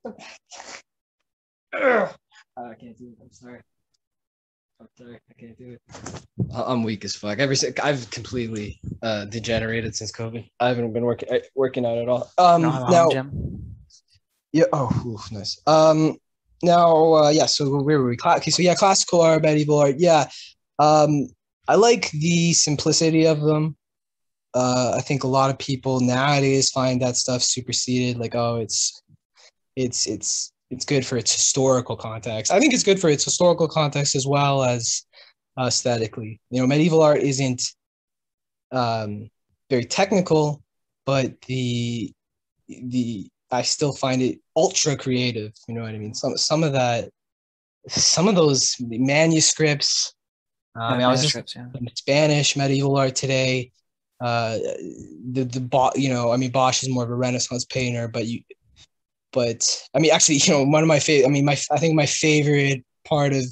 on. I can't do it. I'm sorry. I can't do it. I'm weak as fuck. I've completely degenerated since COVID. I haven't been working out at all. Now, gym? Yeah. Oh, nice. Now, so where were we? Okay, so yeah, classical art, medieval art. Yeah. I like the simplicity of them. I think a lot of people nowadays find that stuff superseded. Like, oh, it's good for its historical context. I think it's good for its historical context as well as aesthetically. Medieval art isn't very technical, but the I still find it ultra creative. You know what I mean? Some of those manuscripts. I was just in Spanish medieval art today. Bosch is more of a Renaissance painter, but actually, one of my favorite. I think my favorite part of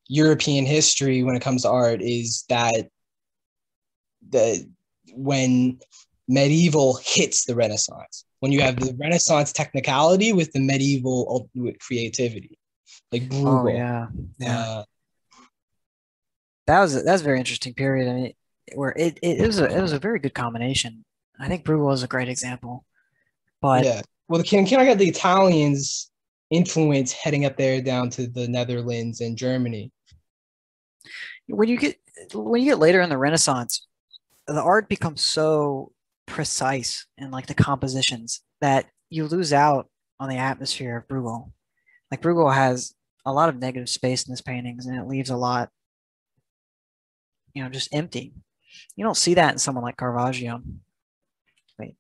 European history when it comes to art is that when medieval hits the Renaissance, when you have the Renaissance technicality with the medieval creativity, like Bruegel. Oh yeah. That was a very interesting period. Where it was a very good combination. I think Bruegel is a great example. But yeah, well, can I get the Italians' influence heading up there down to the Netherlands and Germany? When you get later in the Renaissance, the art becomes so precise in like the compositions that you lose out on the atmosphere of Bruegel. Like Bruegel has a lot of negative space in his paintings, and it leaves a lot, just empty. You don't see that in someone like Caravaggio. Wait,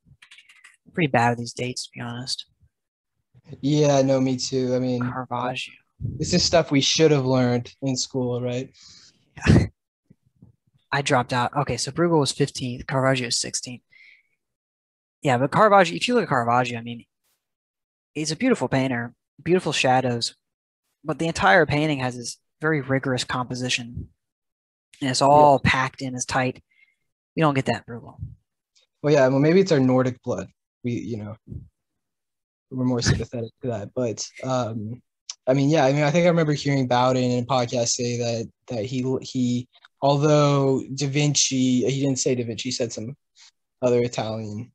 I'm pretty bad with these dates, to be honest. Yeah, no, me too. Caravaggio. This is stuff we should have learned in school, right? Yeah. I dropped out. Okay, so Bruegel was 15th, Caravaggio was 16th. Yeah, but Caravaggio, if you look at Caravaggio, he's a beautiful painter, beautiful shadows, but the entire painting has this very rigorous composition, and it's all packed in as tight. You don't get that in Bruegel. Well, yeah, maybe it's our Nordic blood. We're more sympathetic to that. But I think I remember hearing Bowden in a podcast say that he although Da Vinci, he didn't say Da Vinci, he said some other Italian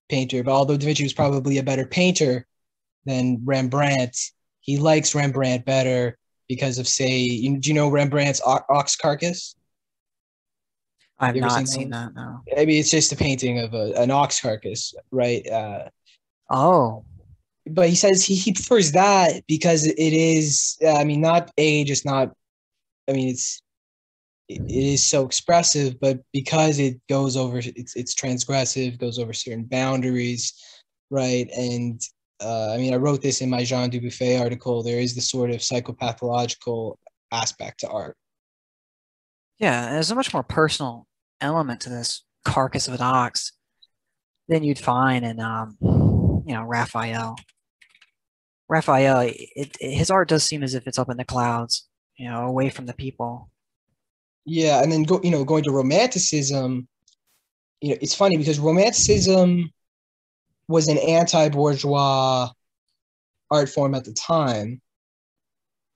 painter, but although Da Vinci was probably a better painter than Rembrandt, he likes Rembrandt better because of, say, do you know Rembrandt's ox carcass? I've You ever not seen seen that? that, no. I mean, it's just a painting of an ox carcass, right? Oh, But he says he prefers that because it is, I mean, not a just not. I mean, it is so expressive, but because it goes over, it's transgressive, goes over certain boundaries, right? And I mean, I wrote this in my Jean Dubuffet article. There is the sort of psychopathological aspect to art. yeah, there's a much more personal element to this carcass of an ox than you'd find in, Raphael. Raphael, his art does seem as if it's up in the clouds, away from the people. Yeah, and then going to Romanticism. It's funny because Romanticism was an anti-bourgeois art form at the time.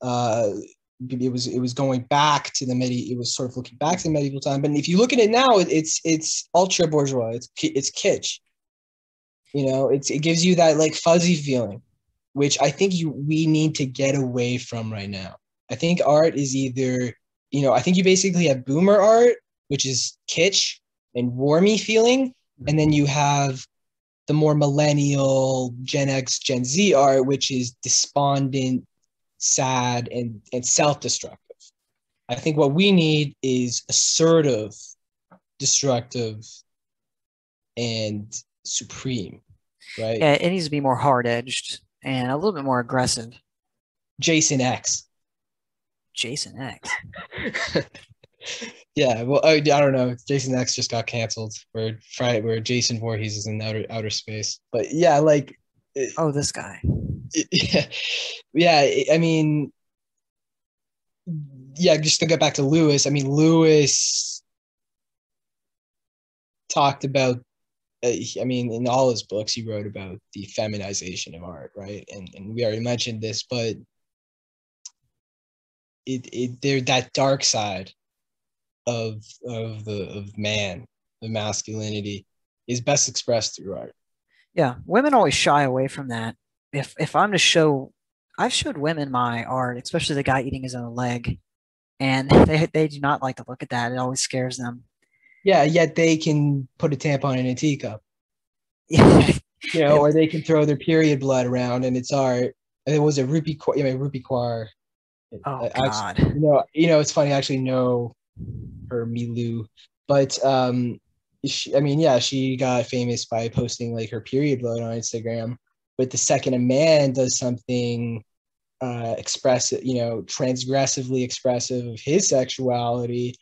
It was going back to the medieval. It was sort of looking back to the medieval time. But if you look at it now, it's ultra bourgeois. It's kitsch. It gives you that like fuzzy feeling, which I think we need to get away from right now. I think art is either, I think you basically have boomer art, which is kitsch and warmy feeling, and then you have the more millennial Gen X, Gen Z art, which is despondent, sad, and self-destructive. I think what we need is assertive, destructive, and supreme, right? Yeah, it needs to be more hard-edged and a little bit more aggressive. Jason X. Jason X. Yeah, well, I don't know. Jason X just got canceled where Jason Voorhees is in outer space. But yeah, like, Oh, this guy. Yeah. I mean, yeah. Just to get back to Lewis. I mean, Lewis talked about. I mean, in all his books, he wrote about the feminization of art, right? And we already mentioned this, but they're that dark side of man, the masculinity, is best expressed through art. Yeah, women always shy away from that. If I'm to show, I've showed women my art, especially the guy eating his own leg, and they do not like to look at that. It always scares them. Yeah, yet they can put a tampon in a teacup, Yeah. or they can throw their period blood around, and it's art. And it was a Rupi Kaur. Oh God. It's funny. I actually know her, Milu, but she got famous by posting like her period blood on Instagram. But the second a man does something expressive, transgressively expressive of his sexuality,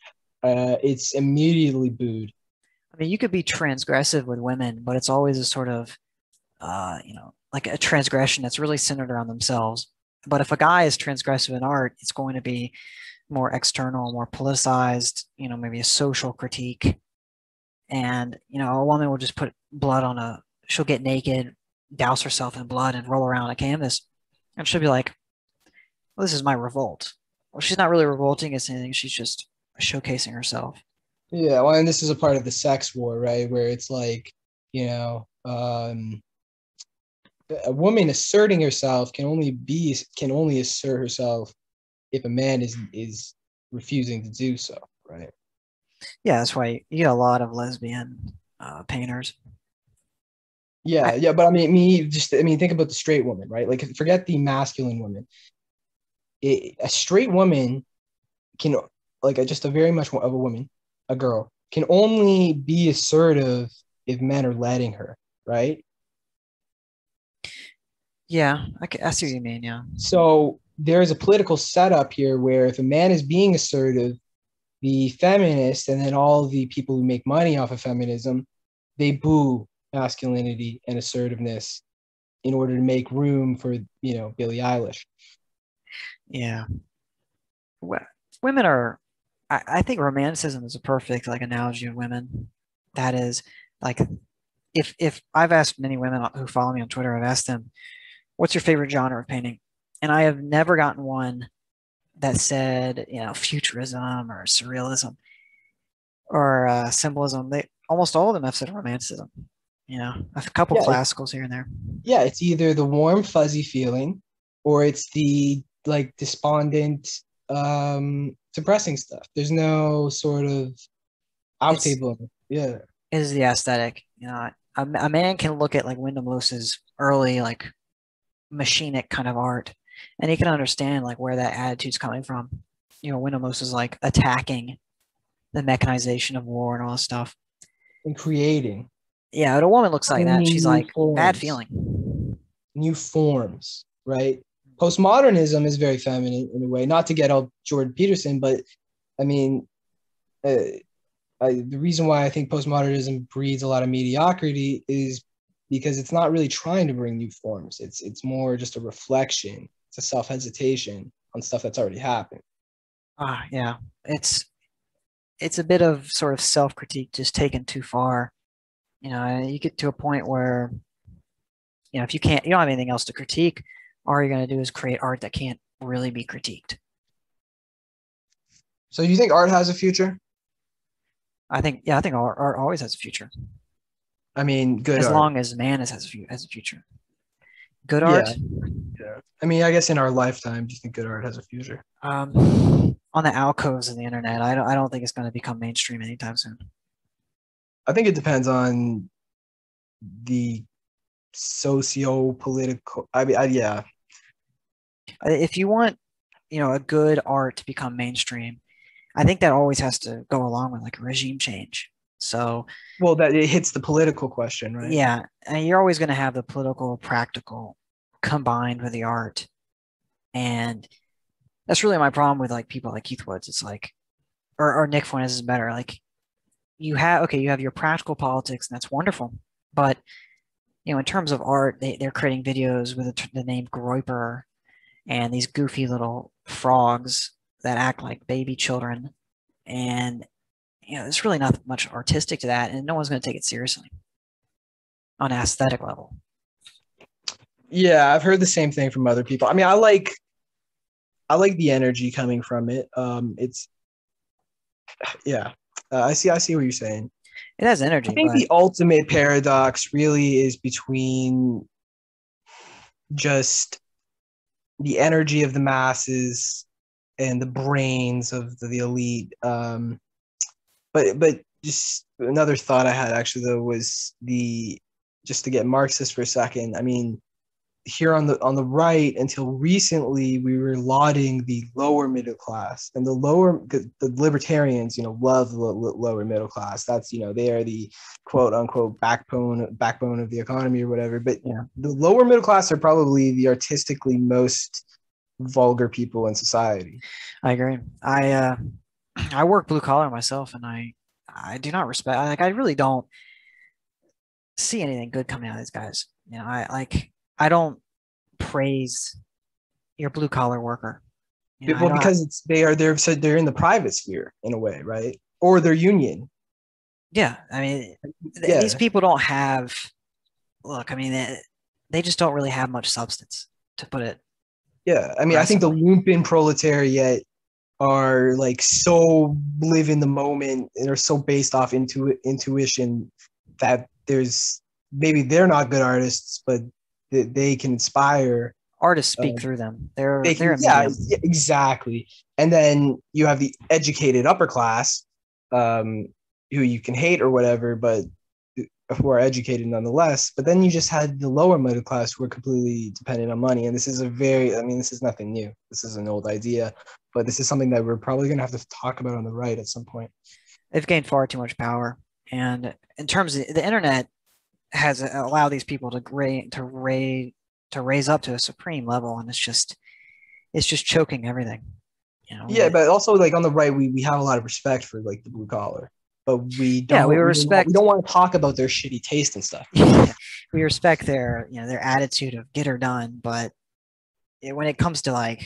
it's immediately booed. I mean, you could be transgressive with women, but it's always a sort of, like a transgression that's really centered around themselves. But if a guy is transgressive in art, it's going to be more external, more politicized, maybe a social critique. And, a woman will just put blood she'll get naked, douse herself in blood and roll around a canvas. And she'll be like, well, this is my revolt. Well, she's not really revolting against anything. She's just showcasing herself. Yeah, well, and this is a part of the sex war, right? Where it's like, a woman asserting herself can only assert herself if a man is refusing to do so, right? Yeah, that's why you get a lot of lesbian painters. Yeah, but I mean, think about the straight woman, right? Like, forget the masculine woman. A straight woman can, like, just a very much of a woman, a girl, can only be assertive if men are letting her, right? Yeah, I see what you mean, yeah. So there's a political setup here where if a man is being assertive, the feminists and then all the people who make money off of feminism, they boo masculinity and assertiveness in order to make room for, Billie Eilish. Yeah. Women are, I think romanticism is a perfect like analogy of women. That is like, if I've asked many women who follow me on Twitter, I've asked them, what's your favorite genre of painting? And I have never gotten one that said, futurism or surrealism or symbolism. Almost all of them have said romanticism. A couple classicals here and there. Yeah, it's either the warm, fuzzy feeling, or it's the like despondent, depressing stuff. There's no sort of, table. Yeah. Is the aesthetic. You know, a man can look at like Wyndham Lewis's early like machinic kind of art, and he can understand like where that attitude's coming from. You know, Wyndham Lewis is like attacking the mechanization of war and all this stuff. And creating. Yeah, when a woman looks like that, she's like bad feeling. New forms, right? Postmodernism is very feminine in a way. Not to get all Jordan Peterson, but I mean, the reason why I think postmodernism breeds a lot of mediocrity is because it's not really trying to bring new forms. It's more just a reflection. It's a self-hesitation on stuff that's already happened. Yeah, it's a bit of sort of self-critique just taken too far. You know, you get to a point where, you know, if you don't have anything else to critique, all you're going to do is create art that can't really be critiqued. So do you think art has a future? I think art always has a future. I mean, good as art. long as man has a future. Good art. Yeah. I mean, I guess in our lifetime, do you think good art has a future? On the alcoves of the internet, I don't think it's going to become mainstream anytime soon. I think it depends on the socio-political. Yeah. If you want, you know, a good art to become mainstream, I think that always has to go along with like a regime change. So, well, that it hits the political question, right? Yeah, and you're always going to have the political, practical combined with the art, and that's really my problem with like people like Keith Woods. It's like, or Nick Fuentes is better. Like, you have your practical politics, and that's wonderful, but you know, in terms of art, they're creating videos with the name Groyper and these goofy little frogs that act like baby children, and you know, there's really not much artistic to that, and no one's going to take it seriously on an aesthetic level. Yeah, I've heard the same thing from other people. I mean, I like the energy coming from it. I see what you're saying. It has energy. I think the ultimate paradox really is between just the energy of the masses and the brains of the elite. But just another thought I had actually though was just to get Marxist for a second. I mean, here on the right, until recently, we were lauding the lower middle class, and the libertarians, you know, love the lower middle class. That's, you know, they are the quote unquote backbone of the economy or whatever. But yeah, the lower middle class are probably the artistically most vulgar people in society. I agree. I work blue collar myself, and I do not respect. I really don't see anything good coming out of these guys. You know, I don't praise your blue collar worker. You know, because they're in the private sphere in a way, right? Or their union. Yeah, I mean, these people don't have. Look, I mean, they just don't really have much substance, to put it. Yeah, I mean, I think the lumpen proletariat are like so live in the moment and are so based off intuition that maybe they're not good artists, but they can inspire. Artists speak through them. They're yeah, exactly. And then you have the educated upper class, who you can hate or whatever, but who are educated nonetheless. But then you just had the lower middle class who are completely dependent on money. And this is this is nothing new. This is an old idea, but this is something that we're probably going to have to talk about on the right at some point. They've gained far too much power. And in terms of the internet has allowed these people to raise up to a supreme level. And it's just choking everything. You know, yeah, but also like on the right, we have a lot of respect for like the blue collar. But we don't. Yeah, we don't want to talk about their shitty taste and stuff. We respect their attitude of get her done, but when it comes to like,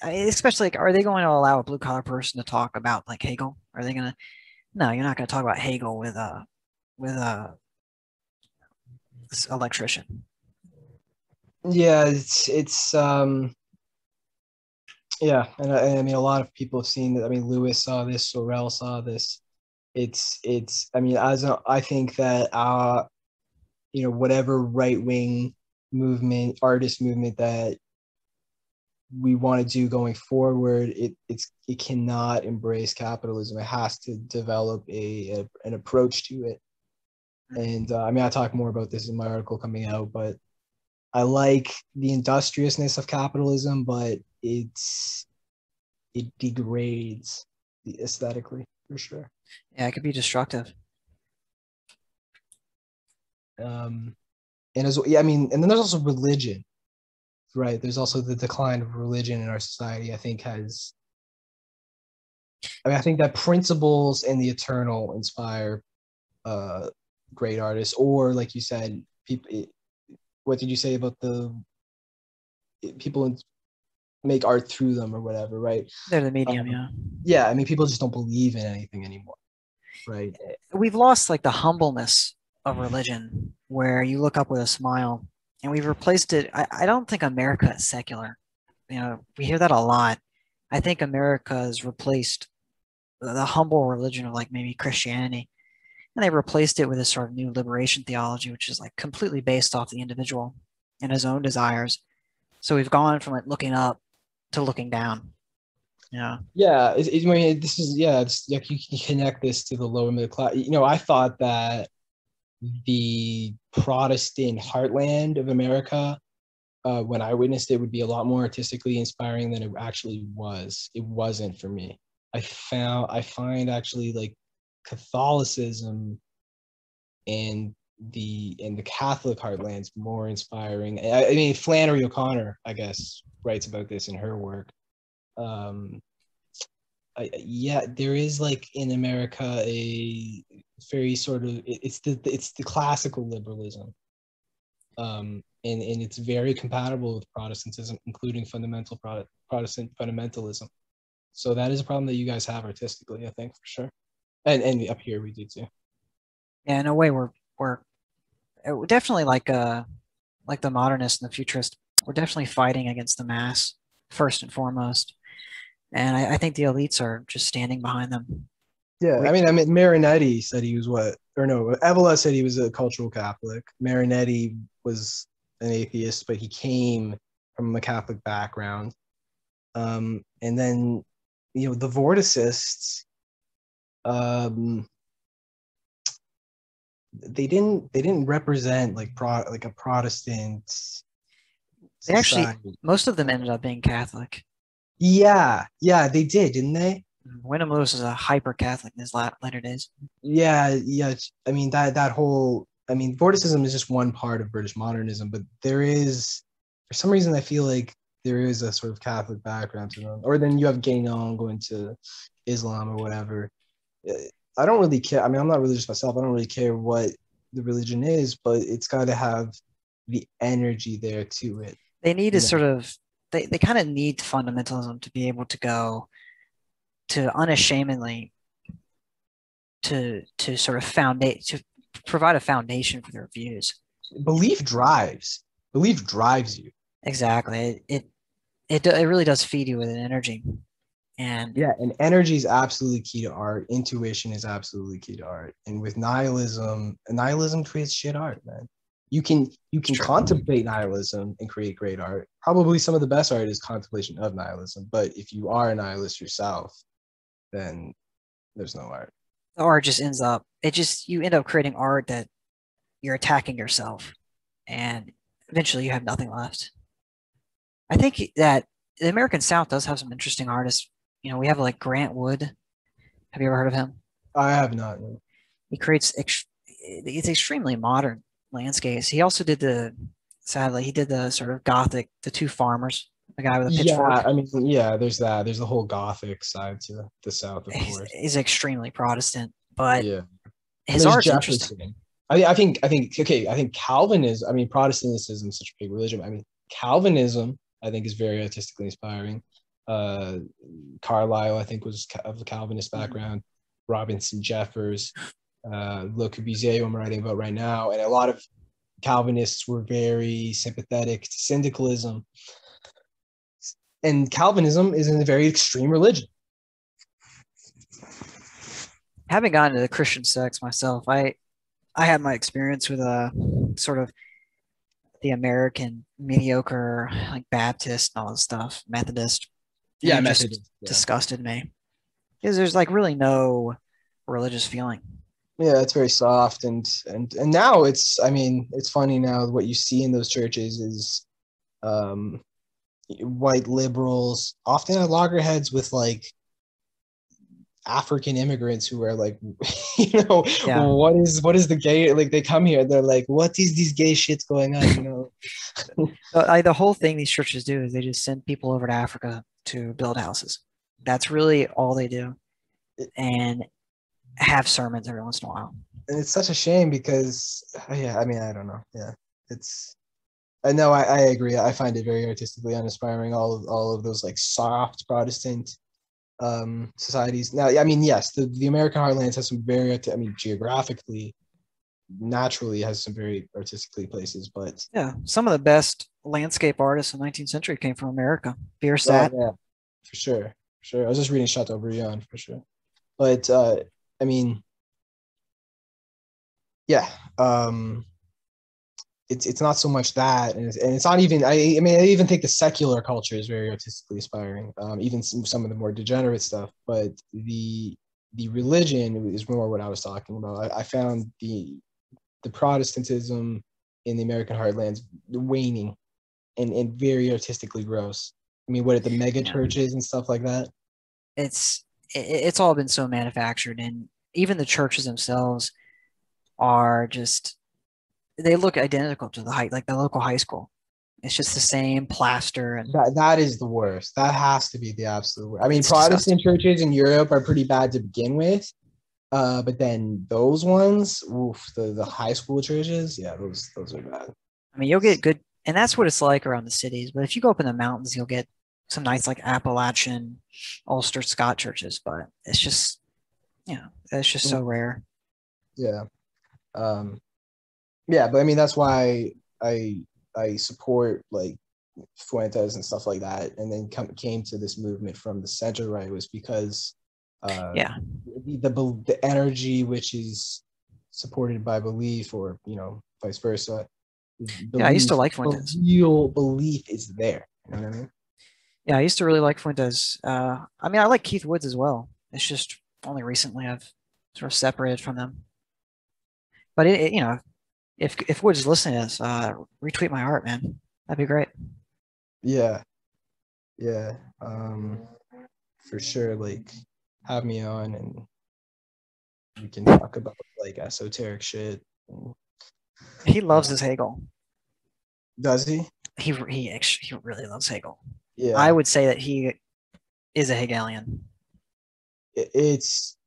especially like, are they going to allow a blue collar person to talk about like Hegel? Are they gonna? No, you're not going to talk about Hegel with a electrician. Yeah, it's yeah, and I mean, a lot of people have seen that. I mean, Lewis saw this, Sorel saw this. It's. I mean, I think that whatever right wing movement, artist movement that we want to do going forward, it cannot embrace capitalism. It has to develop an approach to it. And I mean, I talk more about this in my article coming out, but I like the industriousness of capitalism, but it degrades aesthetically for sure. Yeah, it could be destructive. And as yeah, I mean, and then there's also religion, right? There's also the decline of religion in our society. I think I think that principles and the eternal inspire great artists, or like you said, people. What did you say about the people make art through them or whatever, right? They're the medium, yeah. Yeah, I mean, people just don't believe in anything anymore, right? We've lost like the humbleness of religion, where you look up with a smile, and we've replaced it. I don't think America is secular. You know, we hear that a lot. I think America has replaced the humble religion of like maybe Christianity, and they replaced it with this sort of new liberation theology, which is like completely based off the individual and his own desires. So we've gone from like looking up to looking down. Yeah. Yeah, I mean, this is it's like you can connect this to the lower middle class. You know, I thought that the Protestant heartland of America, when I witnessed it, would be a lot more artistically inspiring than it actually was. It wasn't for me. I find actually like Catholicism and the Catholic heartlands more inspiring. I mean, Flannery O'Connor, I guess, writes about this in her work. There is like in America a very sort of it's the classical liberalism, and it's very compatible with Protestantism, including Protestant fundamentalism. So that is a problem that you guys have artistically, I think, for sure, and up here we do too. Yeah, in a way, we're definitely like the modernist and the futurist. We're definitely fighting against the mass first and foremost, and I think the elites are just standing behind them. Yeah, I mean, Marinetti said he was Evola said he was a cultural Catholic. Marinetti was an atheist, but he came from a Catholic background. And then, you know, the Vorticists, they didn't represent like a Protestant. They actually, most of them ended up being Catholic. Yeah, they did, didn't they? Wyndham Lewis is a hyper Catholic in his later days. Yeah. I mean that whole. I mean, Vorticism is just one part of British modernism, but there is, for some reason, I feel like there is a sort of Catholic background to them. Or then you have Guénon going to Islam or whatever. I don't really care. I mean, I'm not religious myself. I don't really care what the religion is, but it's got to have the energy there to it. They need to sort of, they kind of need fundamentalism to be able to go to unashamedly to sort of to provide a foundation for their views. Belief drives you. Exactly. It really does feed you with an energy. And energy is absolutely key to art. Intuition is absolutely key to art. And with nihilism creates shit art, man. You can contemplate nihilism and create great art. Probably some of the best art is contemplation of nihilism. But if you are a nihilist yourself, then there's no art. The art just ends up, you end up creating art that you're attacking yourself, and eventually you have nothing left. I think that the American South does have some interesting artists. You know, we have like Grant Wood. Have you ever heard of him? I have not. No. He creates it's extremely modern landscapes. He also did sadly, he did the sort of Gothic, the Two Farmers, the guy with a pitchfork. Yeah, I mean, there's that. There's the whole Gothic side to the South, of course. He's extremely Protestant, but his art's interesting. I think Calvinism. I mean, Protestantism is such a big religion. I mean, Calvinism, I think, is very artistically inspiring. Carlyle, I think, was of a Calvinist background. Robinson Jeffers, Le Corbusier, who I'm writing about right now, and a lot of Calvinists were very sympathetic to syndicalism. And Calvinism is a very extreme religion. Having gotten into the Christian sects myself, I had my experience with a sort of the American mediocre, like Baptist and all this stuff, Methodist. And Yeah, it just Methodist. Yeah. disgusted me because there's like really no religious feeling. Yeah, it's very soft, and now it's, I mean, it's funny now what you see in those churches is um white liberals, often at loggerheads with like African immigrants who are like, Yeah. what is the gay, like they come here, they're like, what is these gay shits going on, The whole thing these churches do is they just send people over to Africa to build houses. That's really all they do, and have sermons every once in a while. And it's such a shame because, yeah, I mean, I don't know. Yeah, it's, I know, I agree. I find it very artistically uninspiring. All of those like soft Protestant societies. Now, I mean, yes, the American heartlands has some very, I mean, geographically, naturally has some very artistically places, but Yeah, some of the best landscape artists in the 19th century came from America. yeah, Bierstadt. for sure. I was just reading Chateaubriand for sure, but I mean, yeah, it's not so much that, and it's not even. I mean, I even think the secular culture is very artistically aspiring, even some of the more degenerate stuff. But the religion is more what I was talking about. I found the Protestantism in the American heartlands waning and very artistically gross. I mean, what are the mega churches and stuff like that? It's all been so manufactured, and even the churches themselves are just, they look identical to the local high school. It's just the same plaster, and That is the worst. That has to be the absolute worst. I mean, It's Protestant disgusting. churches in Europe are pretty bad to begin with. But then those ones, oof, the high school churches, yeah, those are bad. I mean, you'll get good, and that's what it's like around the cities. But if you go up in the mountains, you'll get some nice like Appalachian, Ulster Scott churches. But it's just, it's just so rare. Yeah. Yeah, but I mean that's why I support like Fuentes and stuff like that, and then came to this movement from the center right was because Yeah, the energy which is supported by belief, or vice versa. I used to Belief, like Fuentes. real belief is there. You know what I mean? Yeah, I used to really like Fuentes. I mean, I like Keith Woods as well. It's just only recently I've sort of separated from them. But if Woods is listening to this, retweet my art, man. That'd be great. Yeah, yeah, for sure. Like, have me on and we can talk about like esoteric shit. He loves his Hegel. Does he? He really loves Hegel. Yeah. I would say that he is a Hegelian. That's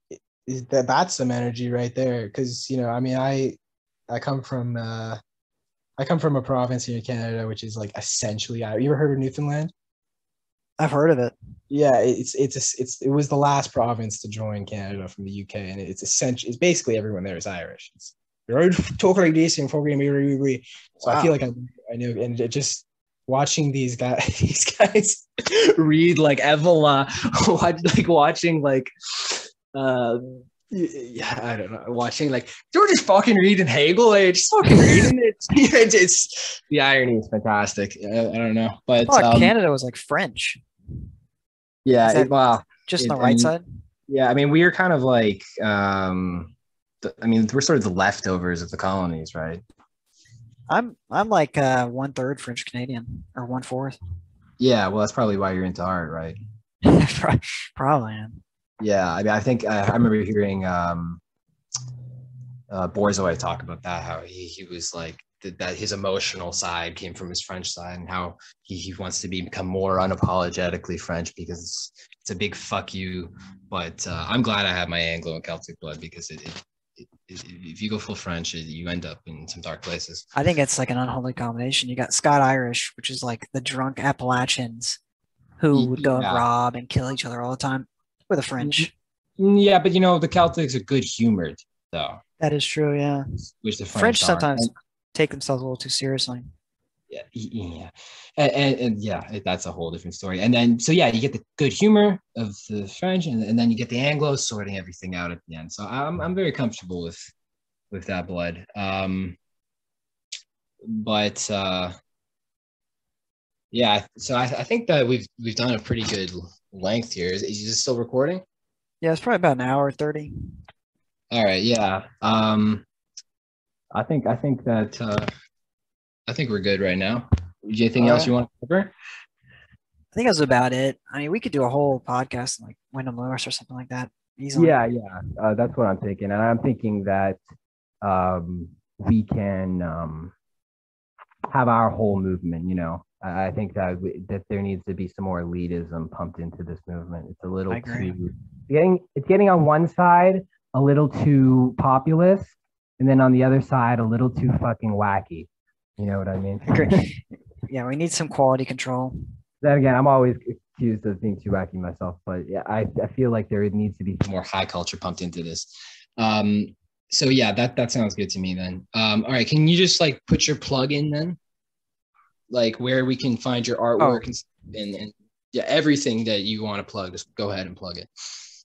some energy right there, because I mean I come from a province here in Canada which is like essentially, you ever heard of Newfoundland? I've heard of it. Yeah, it was the last province to join Canada from the UK, and it's basically everyone there is Irish. They're talk like this and so Wow. I feel like I know, and just watching these guys read like Evola, watching like yeah, I don't know, watching like they were just fucking reading Hegel, just fucking reading it. It's the irony is fantastic. I don't know, but Canada was like French. Yeah, Just on the right side. Yeah, I mean, we are kind of like, I mean, we're sort of the leftovers of the colonies, right? I'm like 1/3 French Canadian, or 1/4. Yeah, well, that's probably why you're into art, right? Probably. Man. Yeah, I mean, I think I remember hearing Borzoi talk about that, how he was like that his emotional side came from his French side, and how he wants to become more unapologetically French because it's a big fuck you. But I'm glad I have my Anglo and Celtic blood, because if you go full French, you end up in some dark places. I think it's like an unholy combination. You got Scott Irish, which is like the drunk Appalachians who would go and rob and kill each other all the time, with the French. Yeah, but the Celtics are good humored though. That is true, yeah. Which the French sometimes take themselves a little too seriously. Yeah, and yeah, that's a whole different story. And then so you get the good humor of the French, and then you get the Anglos sorting everything out at the end. So I'm very comfortable with that blood. but yeah, so I think that we've done a pretty good length here. Is this still recording? Yeah, it's probably about an hour 30. All right, yeah. I think that I think we're good right now. Anything else you want to cover? I think that's about it. I mean, we could do a whole podcast on like Wyndham Lewis or something like that easily. Yeah, that's what I'm thinking, and I'm thinking that we can have our whole movement. You know, I think that that there needs to be some more elitism pumped into this movement. It's a little too getting on one side a little too populist, and then on the other side a little too fucking wacky. You know what I mean? Yeah, we need some quality control. Then again, I'm always accused of being too wacky myself, but yeah, I feel like there needs to be more high culture pumped into this. So yeah, that sounds good to me then. All right, can you just like put your plug in then? Like where we can find your artwork and yeah, everything that you want to plug, just go ahead and plug it.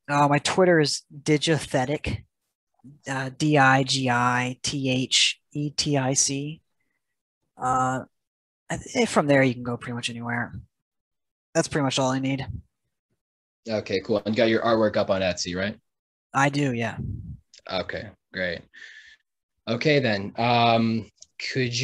My Twitter is Digithetic, DIGITHETIC. From there, you can go pretty much anywhere. That's pretty much all I need. Okay, cool. And you got your artwork up on Etsy, right? I do, yeah. Okay, great. Okay, then. Could you